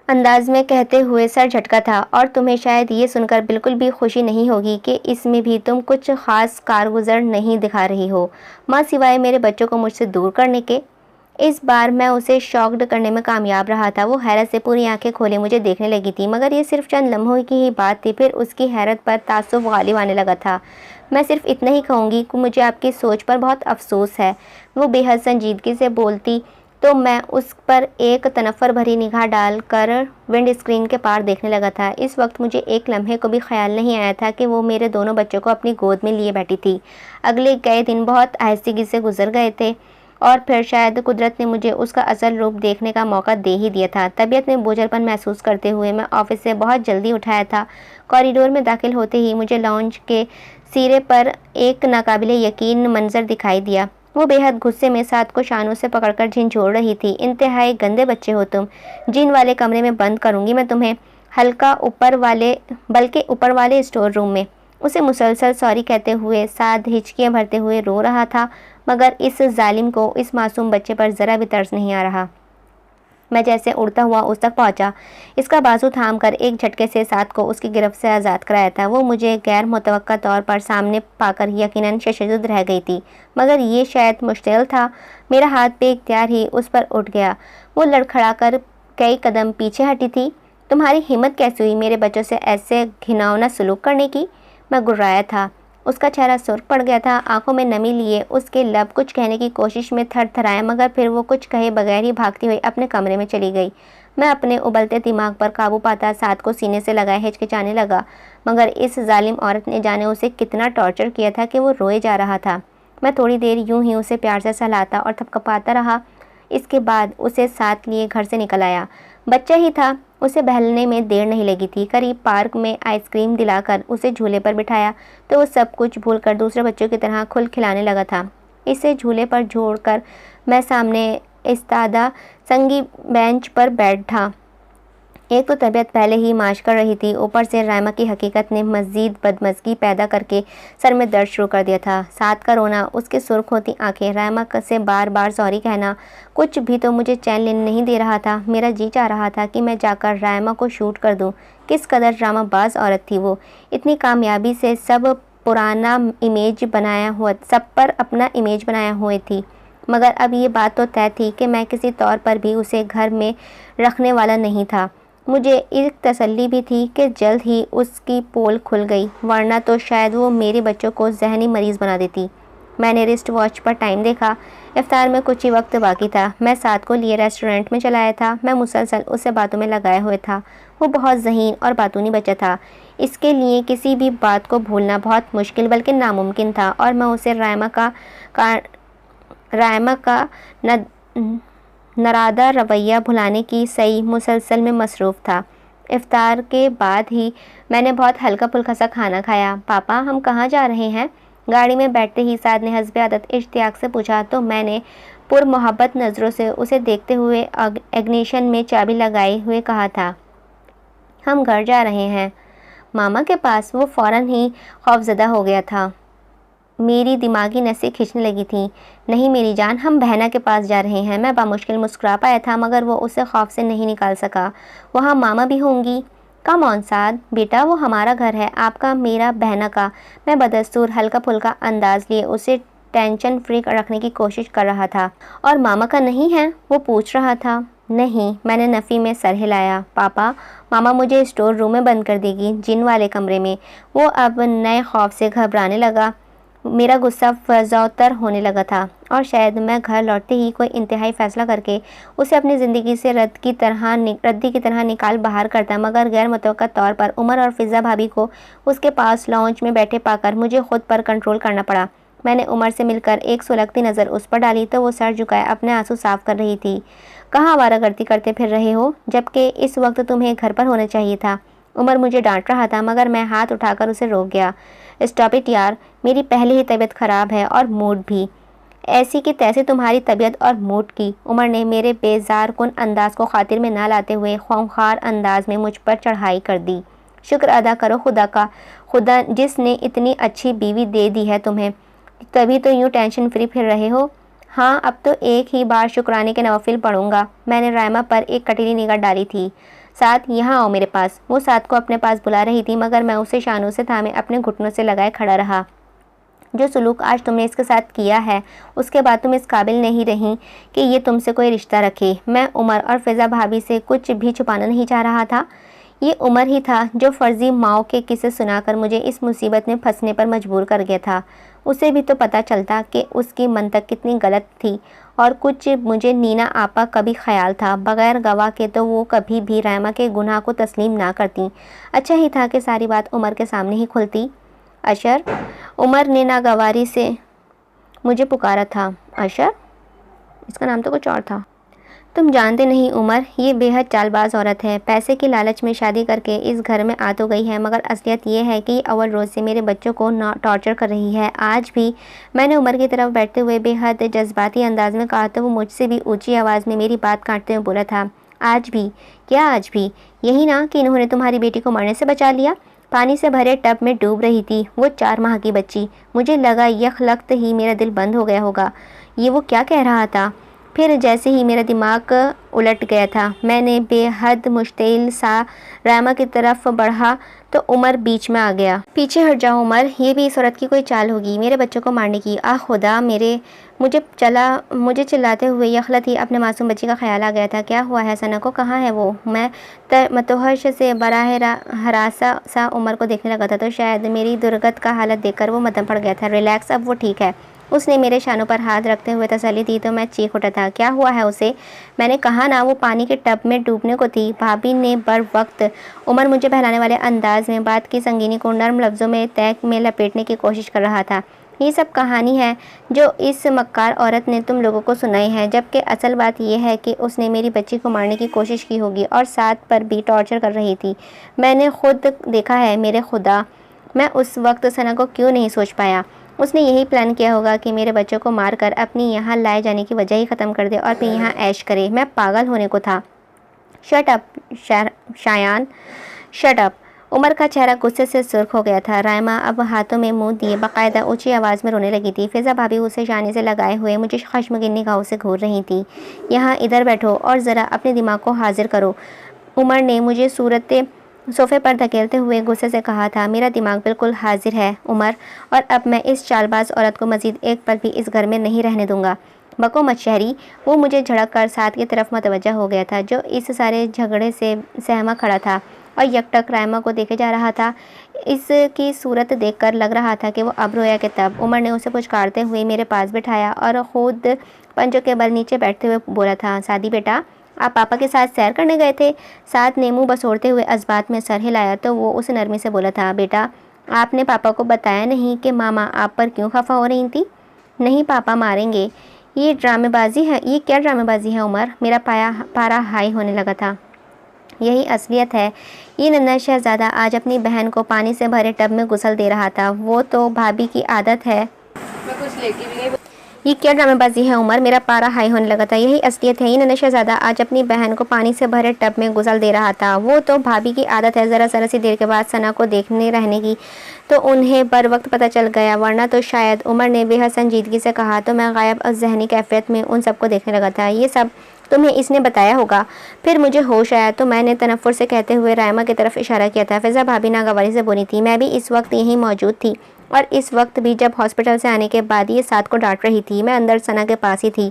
انداز میں کہتے ہوئے سر جھٹکا تھا، اور تمہیں شاید یہ سن کر بالکل بھی خوشی نہیں ہوگی کہ اس میں بھی تم کچھ خاص کارگزر نہیں دکھا رہی ہو ماں سوائے میرے بچوں کو مجھ سے دور کرنے کے۔ اس بار میں اسے شاکڈ کرنے میں کامیاب رہا تھا۔ وہ حیرت سے پوری آنکھیں کھولے مجھے دیکھنے لگی تھی، مگر یہ صرف چند لمحوں کی ہی بات تھی، پھر اس کی حیرت پر تعصب غالب آنے لگا تھا۔ میں صرف اتنا ہی کہوں گی کہ مجھے آپ کی سوچ پر بہت افسوس ہے۔ وہ بے حد سنجیدگی سے بولتی تو میں اس پر ایک تنفر بھری نگاہ ڈال کر ونڈ اسکرین کے پار دیکھنے لگا تھا۔ اس وقت مجھے ایک لمحے کو بھی خیال نہیں آیا تھا کہ وہ میرے دونوں بچوں کو اپنی گود میں لیے بیٹھی تھی۔ اگلے کئی دن بہت آہستگی سے گزر گئے تھے اور پھر شاید قدرت نے مجھے اس کا اصل روپ دیکھنے کا موقع دے ہی دیا تھا۔ طبیعت میں بوجھل پن محسوس کرتے ہوئے میں آفس سے بہت جلدی اٹھایا تھا۔ کوریڈور میں داخل ہوتے ہی مجھے لاؤنج کے سرے پر ایک ناقابل یقین منظر دکھائی دیا۔ وہ بے حد غصے میں ساتھ کو شانوں سے پکڑ کر جھنجھوڑ رہی تھی۔ انتہائی گندے بچے ہو تم، جن والے کمرے میں بند کروں گی میں تمہیں، بلکہ اوپر والے اسٹور روم میں۔ اسے مسلسل سوری کہتے ہوئے ساتھ ہچکیاں بھرتے ہوئے رو رہا تھا، مگر اس ظالم کو اس معصوم بچے پر ذرا بھی ترس نہیں آ رہا۔ میں جیسے اڑتا ہوا اس تک پہنچا، اس کا بازو تھام کر ایک جھٹکے سے ساتھ کو اس کی گرفت سے آزاد کرایا تھا۔ وہ مجھے غیر متوقع طور پر سامنے پا کر یقیناً ششدر رہ گئی تھی، مگر یہ شاید مشتعل تھا۔ میرا ہاتھ بے اختیار ہی اس پر اٹھ گیا۔ وہ لڑکھڑا کر کئی قدم پیچھے ہٹی تھی۔ تمہاری ہمت کیسے ہوئی میرے بچوں سے ایسے گھناؤنا سلوک کرنے کی؟ میں گررایا تھا۔ اس کا چہرہ سرخ پڑ گیا تھا، آنکھوں میں نمی لیے اس کے لب کچھ کہنے کی کوشش میں تھر تھرائے، مگر پھر وہ کچھ کہے بغیر ہی بھاگتی ہوئی اپنے کمرے میں چلی گئی۔ میں اپنے ابلتے دماغ پر قابو پاتا ساتھ کو سینے سے لگائے ہچکچانے لگا، مگر اس ظالم عورت نے جانے اسے کتنا ٹارچر کیا تھا کہ وہ روئے جا رہا تھا۔ میں تھوڑی دیر یوں ہی اسے پیار سے سہلاتا اور تھپکپاتا رہا۔ اس کے بعد اسے ساتھ لیے گھر سے نکل آیا۔ بچہ ہی تھا، اسے بہلنے میں دیر نہیں لگی تھی۔ قریب پارک میں آئس کریم دلا کر اسے جھولے پر بٹھایا تو وہ سب کچھ بھول کر دوسرے بچوں کی طرح کھل کھلانے لگا تھا۔ اسے جھولے پر چھوڑ کر میں سامنے ایستادہ سنگی بینچ پر بیٹھا۔ ایک تو طبیعت پہلے ہی ماش کر رہی تھی، اوپر سے رائما کی حقیقت نے مزید بدمزگی پیدا کر کے سر میں درد شروع کر دیا تھا۔ ساتھ کا رونا، اس کی سرخ ہوتی آنکھیں، رائما سے بار بار سوری کہنا، کچھ بھی تو مجھے چین لینے نہیں دے رہا تھا۔ میرا جی چاہ رہا تھا کہ میں جا کر رائما کو شوٹ کر دوں۔ کس قدر ڈرامہ باز عورت تھی وہ، اتنی کامیابی سے سب پر اپنا امیج بنایا ہوئے تھی، مگر اب یہ بات تو طے تھی کہ میں کسی طور پر بھی اسے گھر میں رکھنے والا نہیں تھا۔ مجھے ایک تسلی بھی تھی کہ جلد ہی اس کی پول کھل گئی، ورنہ تو شاید وہ میرے بچوں کو ذہنی مریض بنا دیتی۔ میں نے رسٹ واچ پر ٹائم دیکھا، افطار میں کچھ ہی وقت باقی تھا۔ میں ساتھ کو لیے ریسٹورنٹ میں چلا آیا تھا۔ میں مسلسل اس سے باتوں میں لگائے ہوئے تھا۔ وہ بہت ذہین اور باتونی بچہ تھا، اس کے لیے کسی بھی بات کو بھولنا بہت مشکل بلکہ ناممکن تھا، اور میں اسے رائما کا نرادہ رویہ بھلانے کی سعی مسلسل میں مصروف تھا۔ افطار کے بعد ہی میں نے بہت ہلکا پھلکا سا کھانا کھایا۔ پاپا ہم کہاں جا رہے ہیں؟ گاڑی میں بیٹھتے ہی سعد نے حسب عادت اشتیاق سے پوچھا تو میں نے پر محبت نظروں سے اسے دیکھتے ہوئے اگنیشن میں چابی لگائے ہوئے کہا تھا، ہم گھر جا رہے ہیں ماما کے پاس۔ وہ فوراً ہی خوفزدہ ہو گیا تھا۔ میری دماغی نسیں کھنچنے لگی تھیں۔ نہیں میری جان، ہم بہنا کے پاس جا رہے ہیں۔ میں بامشکل مسکرا پایا تھا، مگر وہ اسے خوف سے نہیں نکال سکا۔ وہاں ماما بھی ہوں گی؟ کم آن سعد، بیٹا وہ ہمارا گھر ہے، آپ کا، میرا، بہنا کا۔ میں بدستور ہلکا پھلکا انداز لیے اسے ٹینشن فری رکھنے کی کوشش کر رہا تھا۔ اور ماما کا نہیں ہے؟ وہ پوچھ رہا تھا۔ نہیں، میں نے نفی میں سر ہلایا۔ پاپا، ماما مجھے اسٹور روم میں بند کر دے گی، جن والے کمرے میں۔ وہ اب نئے خوف سے گھبرانے لگا۔ میرا غصہ فزونتر ہونے لگا تھا، اور شاید میں گھر لوٹتے ہی کوئی انتہائی فیصلہ کر کے اسے اپنی زندگی سے ردی کی طرح نکال باہر کرتا، مگر غیر متوقع طور پر عمر اور فضا بھابھی کو اس کے پاس لاؤنج میں بیٹھے پا کر مجھے خود پر کنٹرول کرنا پڑا۔ میں نے عمر سے مل کر ایک سلگتی نظر اس پر ڈالی تو وہ سر جھکائے اپنے آنسو صاف کر رہی تھی۔ کہاں آوارہ گردی کرتے پھر رہے ہو، جبکہ اس وقت تمہیں گھر پر ہونا چاہیے تھا۔ عمر مجھے ڈانٹ رہا تھا، مگر میں ہاتھ اٹھا کر اسے روک گیا۔ اسٹاپ اٹ یار، میری پہلے ہی طبیعت خراب ہے اور موڈ بھی ایسی کی تیسی تمہاری طبیعت اور موڈ کی۔ عمر نے میرے بیزار کن انداز کو خاطر میں نہ لاتے ہوئے خونخوار انداز میں مجھ پر چڑھائی کر دی۔ شکر ادا کرو خدا کا، خدا جس نے اتنی اچھی بیوی دے دی ہے تمہیں، تبھی تو یوں ٹینشن فری پھر رہے ہو۔ ہاں اب تو ایک ہی بار شکرانے کے نوافل پڑھوں گا۔ میں نے رائما پر ایک کٹیلی نگاہ ڈالی تھی۔ ساتھ یہاں آؤ میرے پاس۔ وہ ساتھ کو اپنے پاس بلا رہی تھی، مگر میں اسے شانوں سے تھامے اپنے گھٹنوں سے لگائے کھڑا رہا۔ جو سلوک آج تم نے اس کے ساتھ کیا ہے، اس کے بعد تم اس قابل نہیں رہی کہ یہ تم سے کوئی رشتہ رکھے۔ میں عمر اور فضا بھابھی سے کچھ بھی چھپانا نہیں چاہ رہا تھا۔ یہ عمر ہی تھا جو فرضی ماؤں کے قصے سنا کر مجھے اس مصیبت میں پھنسنے پر مجبور کر گیا تھا۔ اسے بھی تو پتہ چلتا کہ اس کی منطق کتنی غلط تھی، اور کچھ مجھے نینا آپا کا بھی خیال تھا، بغیر گواہ کے تو وہ کبھی بھی رحمہ کے گناہ کو تسلیم نہ کرتی۔ اچھا ہی تھا کہ ساری بات عمر کے سامنے ہی کھلتی۔ اشر، عمر نے ناگواری سے مجھے پکارا تھا۔ اشر؟ اس کا نام تو کچھ اور تھا۔ تم جانتے نہیں عمر، یہ بے حد چال باز عورت ہے، پیسے کی لالچ میں شادی کر کے اس گھر میں آ تو گئی ہے، مگر اصلیت یہ ہے کہ یہ اول روز سے میرے بچوں کو ٹارچر کر رہی ہے۔ آج بھی میں نے عمر کی طرف بیٹھتے ہوئے بے حد جذباتی انداز میں کہا تو وہ مجھ سے بھی اونچی آواز میں میری بات کاٹتے ہوئے بولا تھا، آج بھی؟ کیا آج بھی؟ یہی نا کہ انہوں نے تمہاری بیٹی کو مرنے سے بچا لیا؟ پانی سے بھرے ٹب میں ڈوب رہی تھی وہ 4 ماہ کی بچی۔ مجھے لگا یک لخت ہی میرا دل بند ہو گیا ہوگا، یہ وہ کیا کہہ رہا تھا۔ پھر جیسے ہی میرا دماغ الٹ گیا تھا، میں نے بے حد مشتعل سا رحمہ کی طرف بڑھا تو عمر بیچ میں آ گیا۔ پیچھے ہٹ جاؤ عمر، یہ بھی اس عورت کی کوئی چال ہوگی میرے بچوں کو مارنے کی۔ آہ خدا، مجھے چلاتے ہوئے یخلت ہی اپنے معصوم بچی کا خیال آ گیا تھا۔ کیا ہوا ہے ثنا کو، کہاں ہے وہ؟ میں متوحش سے براہ ہراساں سا عمر کو دیکھنے لگا تھا تو شاید میری درگت کا حالت دیکھ کر وہ مدھم پڑ گیا تھا۔ ریلیکس، اب وہ ٹھیک ہے۔ اس نے میرے شانوں پر ہاتھ رکھتے ہوئے تسلی دی تو میں چیخ اٹھا تھا، کیا ہوا ہے اسے؟ میں نے کہا نا وہ پانی کے ٹب میں ڈوبنے کو تھی۔ بھابھی نے بر وقت عمر مجھے بہلانے والے انداز میں بات کی سنگینی کو نرم لفظوں میں تہ میں لپیٹنے کی کوشش کر رہا تھا۔ یہ سب کہانی ہے جو اس مکار عورت نے تم لوگوں کو سنائی ہے، جبکہ اصل بات یہ ہے کہ اس نے میری بچی کو مارنے کی کوشش کی ہوگی اور ساتھ پر بھی ٹارچر کر رہی تھی۔ میں نے خود دیکھا ہے۔ میرے خدا، میں اس وقت ثنا کو کیوں نہیں سوچ پایا؟ اس نے یہی پلان کیا ہوگا کہ میرے بچوں کو مار کر اپنی یہاں لائے جانے کی وجہ ہی ختم کر دے اور پھر یہاں عیش کرے۔ میں پاگل ہونے کو تھا۔ شٹ اپ شایان، شٹ اپ۔ عمر کا چہرہ غصے سے سرخ ہو گیا تھا۔ رائمہ اب ہاتھوں میں منہ دیے باقاعدہ اونچی آواز میں رونے لگی تھی۔ فضا بھابھی اسے شانے سے لگائے ہوئے مجھے خشمگین نگاہوں سے گھور رہی تھی۔ یہاں ادھر بیٹھو اور ذرا اپنے دماغ کو حاضر کرو، عمر نے مجھے صوفے پر دھکیلتے ہوئے غصے سے کہا تھا۔ میرا دماغ بالکل حاضر ہے عمر، اور اب میں اس چال باز عورت کو مزید ایک پل بھی اس گھر میں نہیں رہنے دوں گا۔ بکو مت شہری، وہ مجھے جھڑک کر ساتھ کی طرف متوجہ ہو گیا تھا جو اس سارے جھگڑے سے سہما کھڑا تھا اور یکٹک رائمہ کو دیکھے جا رہا تھا۔ اس کی صورت دیکھ کر لگ رہا تھا کہ وہ اب رویا کہ تب۔ عمر نے اسے پچکارتے ہوئے میرے پاس بٹھایا اور خود پنجوں کے بل نیچے بیٹھتے ہوئے بولا تھا، سعدی بیٹا، آپ پاپا کے ساتھ سیر کرنے گئے تھے؟ ساتھ نے منہ بسوڑتے ہوئے اسبات میں سر ہلایا تو وہ اسے نرمی سے بولا تھا، بیٹا آپ نے پاپا کو بتایا نہیں کہ ماما آپ پر کیوں خفا ہو رہی تھی؟ نہیں پاپا ماریں گے، یہ ڈرامے بازی ہے۔ یہ کیا ڈرامے بازی ہے عمر؟ میرا پارا ہائی ہونے لگا تھا۔ یہی اصلیت ہے۔ یہ ننھا شہزادہ آج اپنی بہن کو پانی سے بھرے ٹب میں غسل دے رہا تھا، وہ تو بھابھی کی عادت ہے۔ یہ کیا ڈرامے بازی ہے عمر؟ میرا پارا ہائی ہونے لگا تھا۔ یہی اصلیت ہے۔ یہ ننھا شہزادہ آج اپنی بہن کو پانی سے بھرے ٹب میں غسل دے رہا تھا، وہ تو بھابھی کی عادت ہے۔ ذرا سی دیر کے بعد ثنا کو دیکھنے رہنے کی تو انہیں بر وقت پتہ چل گیا، ورنہ تو شاید، عمر نے بے حد سنجیدگی سے کہا تو میں غائب ذہنی کیفیت میں ان سب کو دیکھنے لگا تھا۔ یہ سب تمہیں اس نے بتایا ہوگا؟ پھر مجھے ہوش آیا تو میں نے تنفر سے کہتے ہوئے رائمہ کی طرف اشارہ کیا تھا۔ فضا بھابھی ناگواری سے بولی تھی، میں بھی اس وقت یہیں موجود تھی، اور اس وقت بھی جب ہاسپٹل سے آنے کے بعد یہ ساتھ کو ڈانٹ رہی تھی، میں اندر ثنا کے پاس ہی تھی۔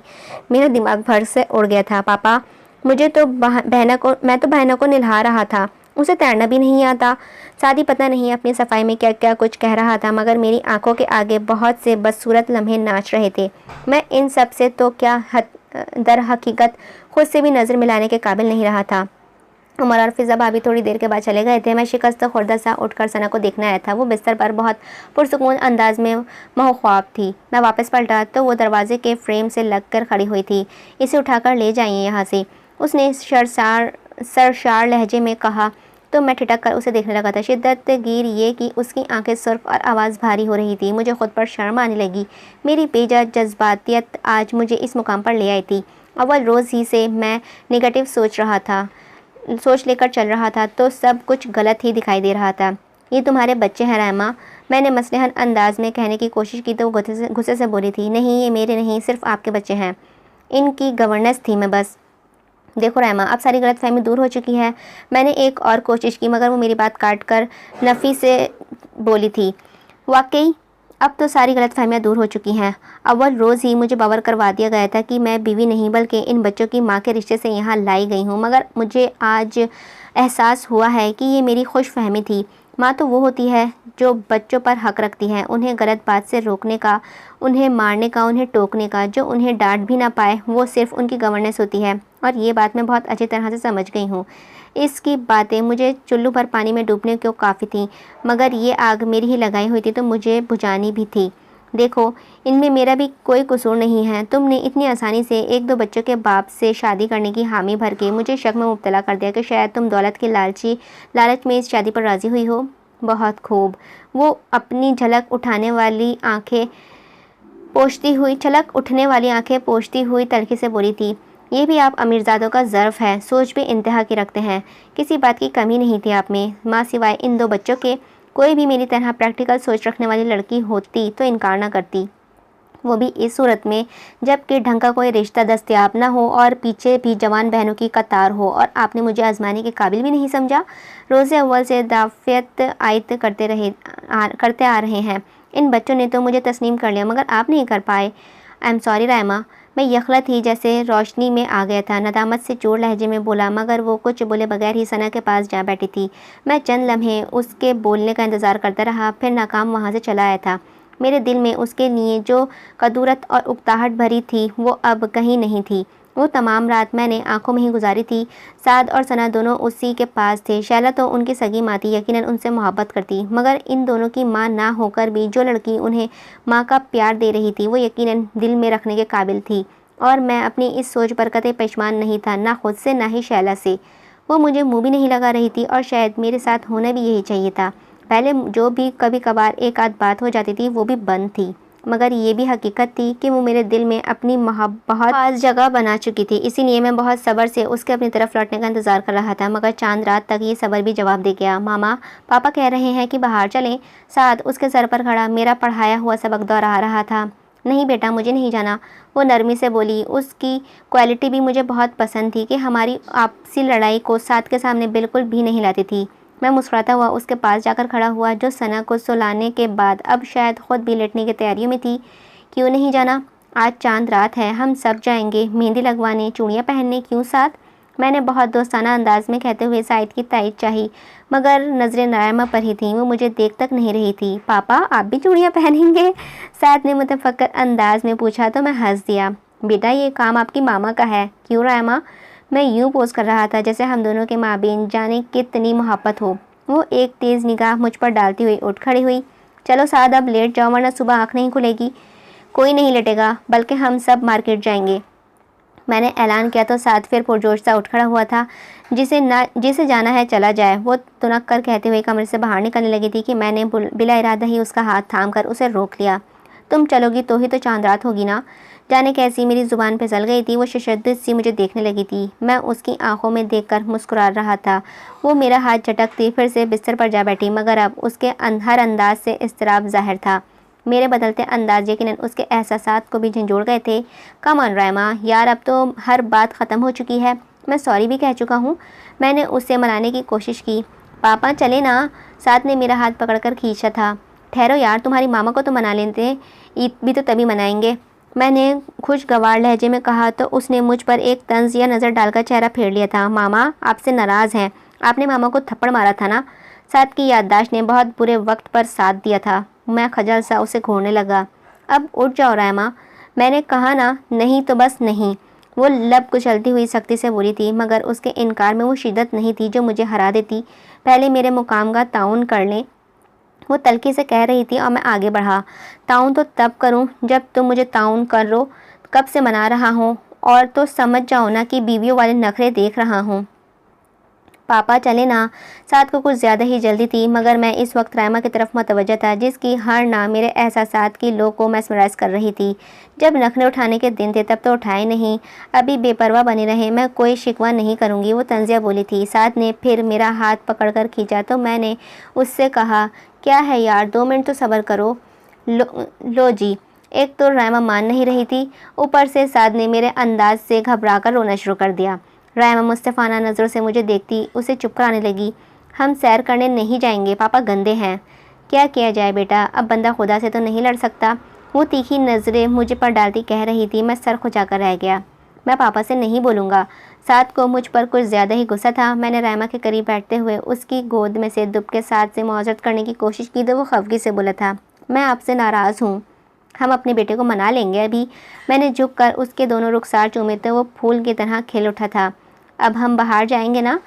میرا دماغ بھر سے اڑ گیا تھا۔ پاپا، میں تو بہنوں کو نہلا رہا تھا، اسے تیرنا بھی نہیں آتا۔ سعدی پتہ نہیں اپنی صفائی میں کیا کیا کچھ کہہ رہا تھا، مگر میری آنکھوں کے آگے بہت سے بدصورت لمحے ناچ رہے تھے۔ میں ان سب سے تو کیا در حقیقت خود سے بھی نظر ملانے کے قابل نہیں رہا تھا۔ عمر اور فضا بھابھی تھوڑی دیر کے بعد چلے گئے تھے۔ میں شکست خوردہ سا اٹھ کر ثنا کو دیکھنے آیا تھا۔ وہ بستر پر بہت پرسکون انداز میں محوخواب تھی۔ میں واپس پلٹا تو وہ دروازے کے فریم سے لگ کر کھڑی ہوئی تھی۔ اسے اٹھا کر لے جائیے یہاں سے، اس نے سرشار لہجے میں کہا تو میں ٹھٹک کر اسے دیکھنے لگا تھا۔ شدت گیر یہ کہ اس کی آنکھیں سرخ اور آواز بھاری ہو رہی تھی۔ مجھے خود پر شرم آنے لگی۔ میری بے جا جذباتیت آج مجھے اس مقام پر لے آئی تھی۔ اول روز ہی سے میں نگیٹو سوچ لے کر چل رہا تھا تو سب کچھ غلط ہی دکھائی دے رہا تھا۔ یہ تمہارے بچے ہیں رائمہ، میں نے مصلحن انداز میں کہنے کی کوشش کی تو وہ غصے سے بولی تھی، نہیں یہ میرے نہیں، صرف آپ کے بچے ہیں، ان کی گورننس تھی میں بس۔ دیکھو رائمہ، اب ساری غلط فہمی دور ہو چکی ہے۔ میں نے ایک اور کوشش کی مگر وہ میری بات کاٹ کر نفی سے بولی تھی، واقعی اب تو ساری غلط فہمیاں دور ہو چکی ہیں۔ اول روز ہی مجھے باور کروا دیا گیا تھا کہ میں بیوی نہیں بلکہ ان بچوں کی ماں کے رشتے سے یہاں لائی گئی ہوں، مگر مجھے آج احساس ہوا ہے کہ یہ میری خوش فہمی تھی۔ ماں تو وہ ہوتی ہے جو بچوں پر حق رکھتی ہے، انہیں غلط بات سے روکنے کا، انہیں مارنے کا، انہیں ٹوکنے کا۔ جو انہیں ڈانٹ بھی نہ پائے وہ صرف ان کی گورننس ہوتی ہے، اور یہ بات میں بہت اچھی طرح سے سمجھ گئی ہوں۔ اس کی باتیں مجھے چلو بھر پانی میں ڈوبنے کو کافی تھیں، مگر یہ آگ میری ہی لگائی ہوئی تھی تو مجھے بجھانی بھی تھی۔ دیکھو، ان میں میرا بھی کوئی قصور نہیں ہے۔ تم نے اتنی آسانی سے ایک دو بچوں کے باپ سے شادی کرنے کی حامی بھر کے مجھے شک میں مبتلا کر دیا کہ شاید تم دولت کی لالچ میں اس شادی پر راضی ہوئی ہو۔ بہت خوب۔ وہ اپنی چھلک اٹھنے والی آنکھیں پوچھتی ہوئی تلخی سے بولی تھی، یہ بھی آپ امیرزادوں کا ظرف ہے، سوچ بھی انتہا کی رکھتے ہیں۔ کسی بات کی کمی نہیں تھی آپ میں، ماں سوائے ان دو بچوں کے۔ کوئی بھی میری طرح پریکٹیکل سوچ رکھنے والی لڑکی ہوتی تو انکار نہ کرتی، وہ بھی اس صورت میں جب کہ ڈھنگ کا کوئی رشتہ دستیاب نہ ہو اور پیچھے بھی جوان بہنوں کی قطار ہو، اور آپ نے مجھے آزمانے کے قابل بھی نہیں سمجھا۔ روز اول سے دافعیت عائد کرتے آ رہے ہیں، ان بچوں نے تو مجھے تسلیم کر لیا مگر آپ نہیں کر پائے۔ I am sorry Raima. میں یخلت ہی جیسے روشنی میں آ گیا تھا، ندامت سے چور لہجے میں بولا، مگر وہ کچھ بولے بغیر ہی ثنا کے پاس جا بیٹھی تھی۔ میں چند لمحے اس کے بولنے کا انتظار کرتا رہا، پھر ناکام وہاں سے چلا آیا تھا۔ میرے دل میں اس کے لیے جو کدورت اور اکتاہٹ بھری تھی وہ اب کہیں نہیں تھی۔ وہ تمام رات میں نے آنکھوں میں ہی گزاری تھی۔ سعد اور ثنا دونوں اسی کے پاس تھے۔ شیلا تو ان کی سگی ماں تھی، یقیناً ان سے محبت کرتی، مگر ان دونوں کی ماں نہ ہو کر بھی جو لڑکی انہیں ماں کا پیار دے رہی تھی وہ یقیناً دل میں رکھنے کے قابل تھی، اور میں اپنی اس سوچ پر قطعی پشیمان نہیں تھا، نہ خود سے نہ ہی شیلا سے۔ وہ مجھے منہ بھی نہیں لگا رہی تھی، اور شاید میرے ساتھ ہونا بھی یہی چاہیے تھا۔ پہلے جو بھی کبھی کبھار ایک آدھ بات ہو جاتی تھی وہ بھی بند تھی، مگر یہ بھی حقیقت تھی کہ وہ میرے دل میں اپنی بہت خاص جگہ بنا چکی تھی۔ اسی لیے میں بہت صبر سے اس کے اپنی طرف لوٹنے کا انتظار کر رہا تھا، مگر چاند رات تک یہ صبر بھی جواب دے گیا۔ ماما، پاپا کہہ رہے ہیں کہ باہر چلیں۔ سعد اس کے سر پر کھڑا میرا پڑھایا ہوا سبق دہرا رہا تھا۔ نہیں بیٹا، مجھے نہیں جانا، وہ نرمی سے بولی۔ اس کی کوالٹی بھی مجھے بہت پسند تھی کہ ہماری آپسی لڑائی کو سعد کے سامنے بالکل بھی نہیں لاتی تھی۔ میں مسکراتا ہوا اس کے پاس جا کر کھڑا ہوا، جو ثنا کو سلانے کے بعد اب شاید خود بھی لیٹنے کی تیاریوں میں تھی۔ کیوں نہیں جانا؟ آج چاند رات ہے، ہم سب جائیں گے مہندی لگوانے، چوڑیاں پہننے۔ کیوں سعد؟ میں نے بہت دوستانہ انداز میں کہتے ہوئے سعید کی تائید چاہی، مگر نظریں نائمہ پر ہی تھیں، وہ مجھے دیکھ تک نہیں رہی تھی۔ پاپا، آپ بھی چوڑیاں پہنیں گے؟ سعید نے متفکر انداز میں پوچھا تو میں ہنس دیا۔ بیٹا، یہ کام آپ کی ماما کا ہے۔ کیوں رائما؟ میں یوں پوز کر رہا تھا جیسے ہم دونوں کے مابین جانے کتنی محبت ہو۔ وہ ایک تیز نگاہ مجھ پر ڈالتی ہوئی اٹھ کھڑی ہوئی۔ چلو سعد، اب لیٹ جاؤ ورنہ صبح آنکھ نہیں کھلے گی۔ کوئی نہیں لیٹے گا، بلکہ ہم سب مارکیٹ جائیں گے۔ میں نے اعلان کیا تو سعد پھر پرجوش سا اٹھ کھڑا ہوا تھا۔ جسے جانا ہے چلا جائے، وہ تنک کر کہتے ہوئے کمرے سے باہر نکلنے لگی تھی کہ میں نے بلا ارادہ ہی اس کا ہاتھ تھام کر اسے روک لیا۔ تم چلو گی تو ہی تو چاند رات ہوگی نا؟ جانے کیسی میری زبان پھسل گئی تھی، وہ شدت سی مجھے دیکھنے لگی تھی۔ میں اس کی آنکھوں میں دیکھ کر مسکرا رہا تھا۔ وہ میرا ہاتھ جھٹکتی پھر سے بستر پر جا بیٹھی، مگر اب اس کے ہر انداز سے اضطراب ظاہر تھا۔ میرے بدلتے انداز یقیناً اس کے احساسات کو بھی جھنجھوڑ گئے تھے۔ کم آن رائما، یار اب تو ہر بات ختم ہو چکی ہے، میں سوری بھی کہہ چکا ہوں۔ میں نے اسے منانے کی کوشش کی۔ پاپا چلے نا، سعد نے میرا ہاتھ پکڑ کر کھینچا تھا۔ ٹھہرو یار، تمہاری ماما کو تو منا لیتے، عید بھی تو تبھی منائیں گے، میں نے خوشگوار لہجے میں کہا تو اس نے مجھ پر ایک طنز یا نظر ڈال کر چہرہ پھیر لیا تھا۔ ماما آپ سے ناراض ہیں، آپ نے ماما کو تھپڑ مارا تھا نا؟ سعد کی یادداشت نے بہت برے وقت پر ساتھ دیا تھا۔ میں خجل سا اسے گھورنے لگا۔ اب اٹھ جاؤ رائما، میں نے کہا نا، نہیں تو بس نہیں۔ وہ لب کچلتی ہوئی سختی سے بولی تھی، مگر اس کے انکار میں وہ شدت نہیں تھی جو مجھے ہرا دیتی۔ پہلے میرے مقام کا تعاون کر لیں، وہ تلخی سے کہہ رہی تھی، اور میں آگے بڑھا۔ تعاون تو تب کروں جب تم مجھے تعاون کرو، کب سے منا رہا ہوں، اور تو سمجھ جاؤ نا کہ بیویوں والے نخرے دیکھ رہا ہوں۔ پاپا چلے نا؟ سعد کو کچھ زیادہ ہی جلدی تھی، مگر میں اس وقت رائما کی طرف متوجہ تھا، جس کی ہر نام میرے احساسات کی لو کو میسمرائز کر رہی تھی۔ جب نخرے اٹھانے کے دن تھے تب تو اٹھائے نہیں، ابھی بے پرواہ بنے رہے، میں کوئی شکوہ نہیں کروں گی، وہ طنزیہ بولی تھی۔ سعد نے پھر میرا ہاتھ پکڑ کر کھینچا تو میں نے اس سے کہا، کیا ہے یار، 2 منٹ تو صبر کرو۔ لو جی۔ ایک تو رائما مان نہیں رہی تھی، اوپر سے سعد نے میرے انداز سے گھبرا کر رونا شروع کر دیا۔ رائما مستفانہ نظروں سے مجھے دیکھتی اسے چپ کرانے لگی۔ ہم سیر کرنے نہیں جائیں گے، پاپا گندے ہیں۔ کیا کیا جائے بیٹا، اب بندہ خدا سے تو نہیں لڑ سکتا، وہ تیکھی نظریں مجھ پر ڈالتی کہہ رہی تھی۔ میں سر کھجا کر رہ گیا۔ میں پاپا سے نہیں بولوں گا، سعد کو مجھ پر کچھ زیادہ ہی غصہ تھا۔ میں نے رائمہ کے قریب بیٹھتے ہوئے اس کی گود میں سے دب کے سعد سے معذرت کرنے کی کوشش کی تو وہ خفگی سے بولا تھا، میں آپ سے ناراض ہوں، ہم اپنے بیٹے کو منا لیں گے ابھی۔ میں نے جھک کر اس کے دونوں رخسار چومے تو وہ پھول کی طرح کھل اٹھا تھا۔ اب ہم باہر جائیں گے نا؟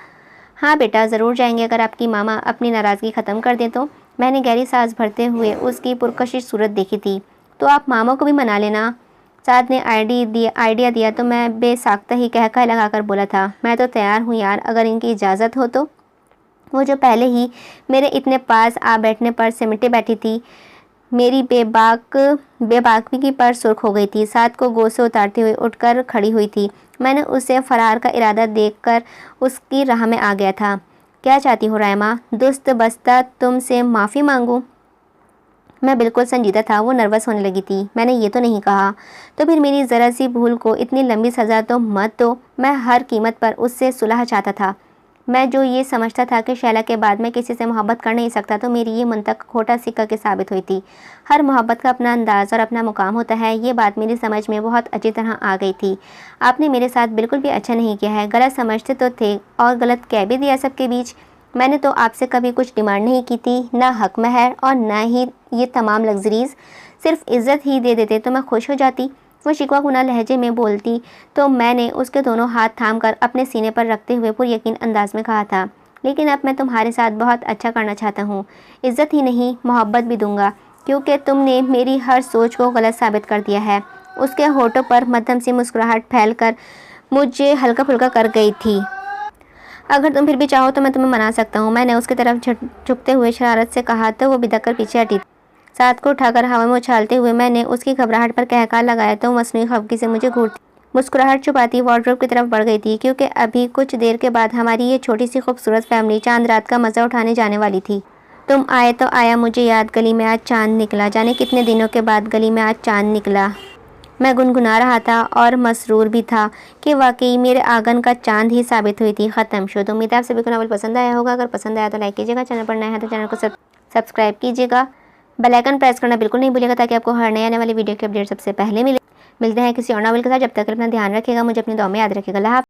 ہاں بیٹا ضرور جائیں گے، اگر آپ کی ماما اپنی ناراضگی ختم کر دیں تو۔ میں نے گہری سانس بھرتے ہوئے اس کی پرکشش صورت دیکھی تھی۔ تو آپ ماما کو بھی منا لینا، سعد نے آئیڈیا دیا تو میں بے ساختہ ہی قہقہہ لگا کر بولا تھا، میں تو تیار ہوں یار، اگر ان کی اجازت ہو تو۔ وہ جو پہلے ہی میرے اتنے پاس آ بیٹھنے پر سمٹے بیٹھی تھی، میری بے باکی پر سرخ ہو گئی تھی۔ سعد کو گود سے اتارتے ہوئے اٹھ کر کھڑی ہوئی تھی۔ میں نے اسے فرار کا ارادہ دیکھ کر اس کی راہ میں آ گیا تھا۔ کیا چاہتی ہو رائمہ؟ دست بستہ تم سے معافی مانگوں؟ میں بالکل سنجیدہ تھا، وہ نروس ہونے لگی تھی۔ میں نے یہ تو نہیں کہا۔ تو پھر میری ذرا سی بھول کو اتنی لمبی سزا تو مت دو۔ میں ہر قیمت پر اس سے صلح چاہتا تھا۔ میں جو یہ سمجھتا تھا کہ شیلا کے بعد میں کسی سے محبت کر نہیں سکتا، تو میری یہ منطق کھوٹا سکہ کے ثابت ہوئی تھی۔ ہر محبت کا اپنا انداز اور اپنا مقام ہوتا ہے، یہ بات میری سمجھ میں بہت اچھی طرح آ گئی تھی۔ آپ نے میرے ساتھ بالکل بھی اچھا نہیں کیا ہے، غلط سمجھتے تو تھے اور غلط کہہ بھی دیا سب کے بیچ۔ میں نے تو آپ سے کبھی کچھ ڈیمانڈ نہیں کی تھی، نہ حق مہر اور نہ ہی یہ تمام لگژریز، صرف عزت ہی دے دیتے تو میں خوش ہو جاتی۔ وہ شکوہ کناں لہجے میں بولتی تو میں نے اس کے دونوں ہاتھ تھام کر اپنے سینے پر رکھتے ہوئے پر یقین انداز میں کہا تھا، لیکن اب میں تمہارے ساتھ بہت اچھا کرنا چاہتا ہوں، عزت ہی نہیں محبت بھی دوں گا، کیونکہ تم نے میری ہر سوچ کو غلط ثابت کر دیا ہے۔ اس کے ہونٹوں پر مدھم سی مسکراہٹ پھیل کر مجھے ہلکا پھلکا کر گئی تھی۔ اگر تم پھر بھی چاہو تو میں تمہیں منا سکتا ہوں، میں نے اس کی طرف جھکتے ہوئے شرارت سے کہا تو وہ بدک کر پیچھے ہٹی۔ سعد کو اٹھا کر ہوا میں اچھالتے ہوئے میں نے اس کی گھبراہٹ پر قہقہہ لگایا تو وہ مصنوعی خفگی سے مجھے گھورتی مسکراہٹ چھپاتی وارڈروب کی طرف بڑھ گئی تھی، کیونکہ ابھی کچھ دیر کے بعد ہماری یہ چھوٹی سی خوبصورت فیملی چاند رات کا مزہ اٹھانے جانے والی تھی۔ تم آئے تو آیا مجھے یاد، گلی میں آج چاند نکلا، جانے کتنے دنوں کے بعد گلی میں آج چاند نکلا۔ میں گنگنا رہا تھا اور مسرور بھی تھا کہ واقعی میرے آنگن کا چاند ہی ثابت ہوئی تھی۔ ختم شد۔ امید ہے آپ سبھی کو ناول پسند آیا ہوگا، اگر پسند آیا تو لائک کیجیے گا، چینل پر نئے ہیں تو چینل کو سبسکرائب کیجیے گا، بیل آئیکن پریس کرنا بالکل نہیں بھولیے گا تاکہ آپ کو ہر نئے آنے والی ویڈیو کی اپڈیٹ سب سے پہلے ملے۔ ملتے ہیں کسی اور ناول کے ساتھ، جب تک اپنا دھیان رکھے گا، مجھے اپنی دعا میں یاد رکھے گا۔ اللہ حافظ۔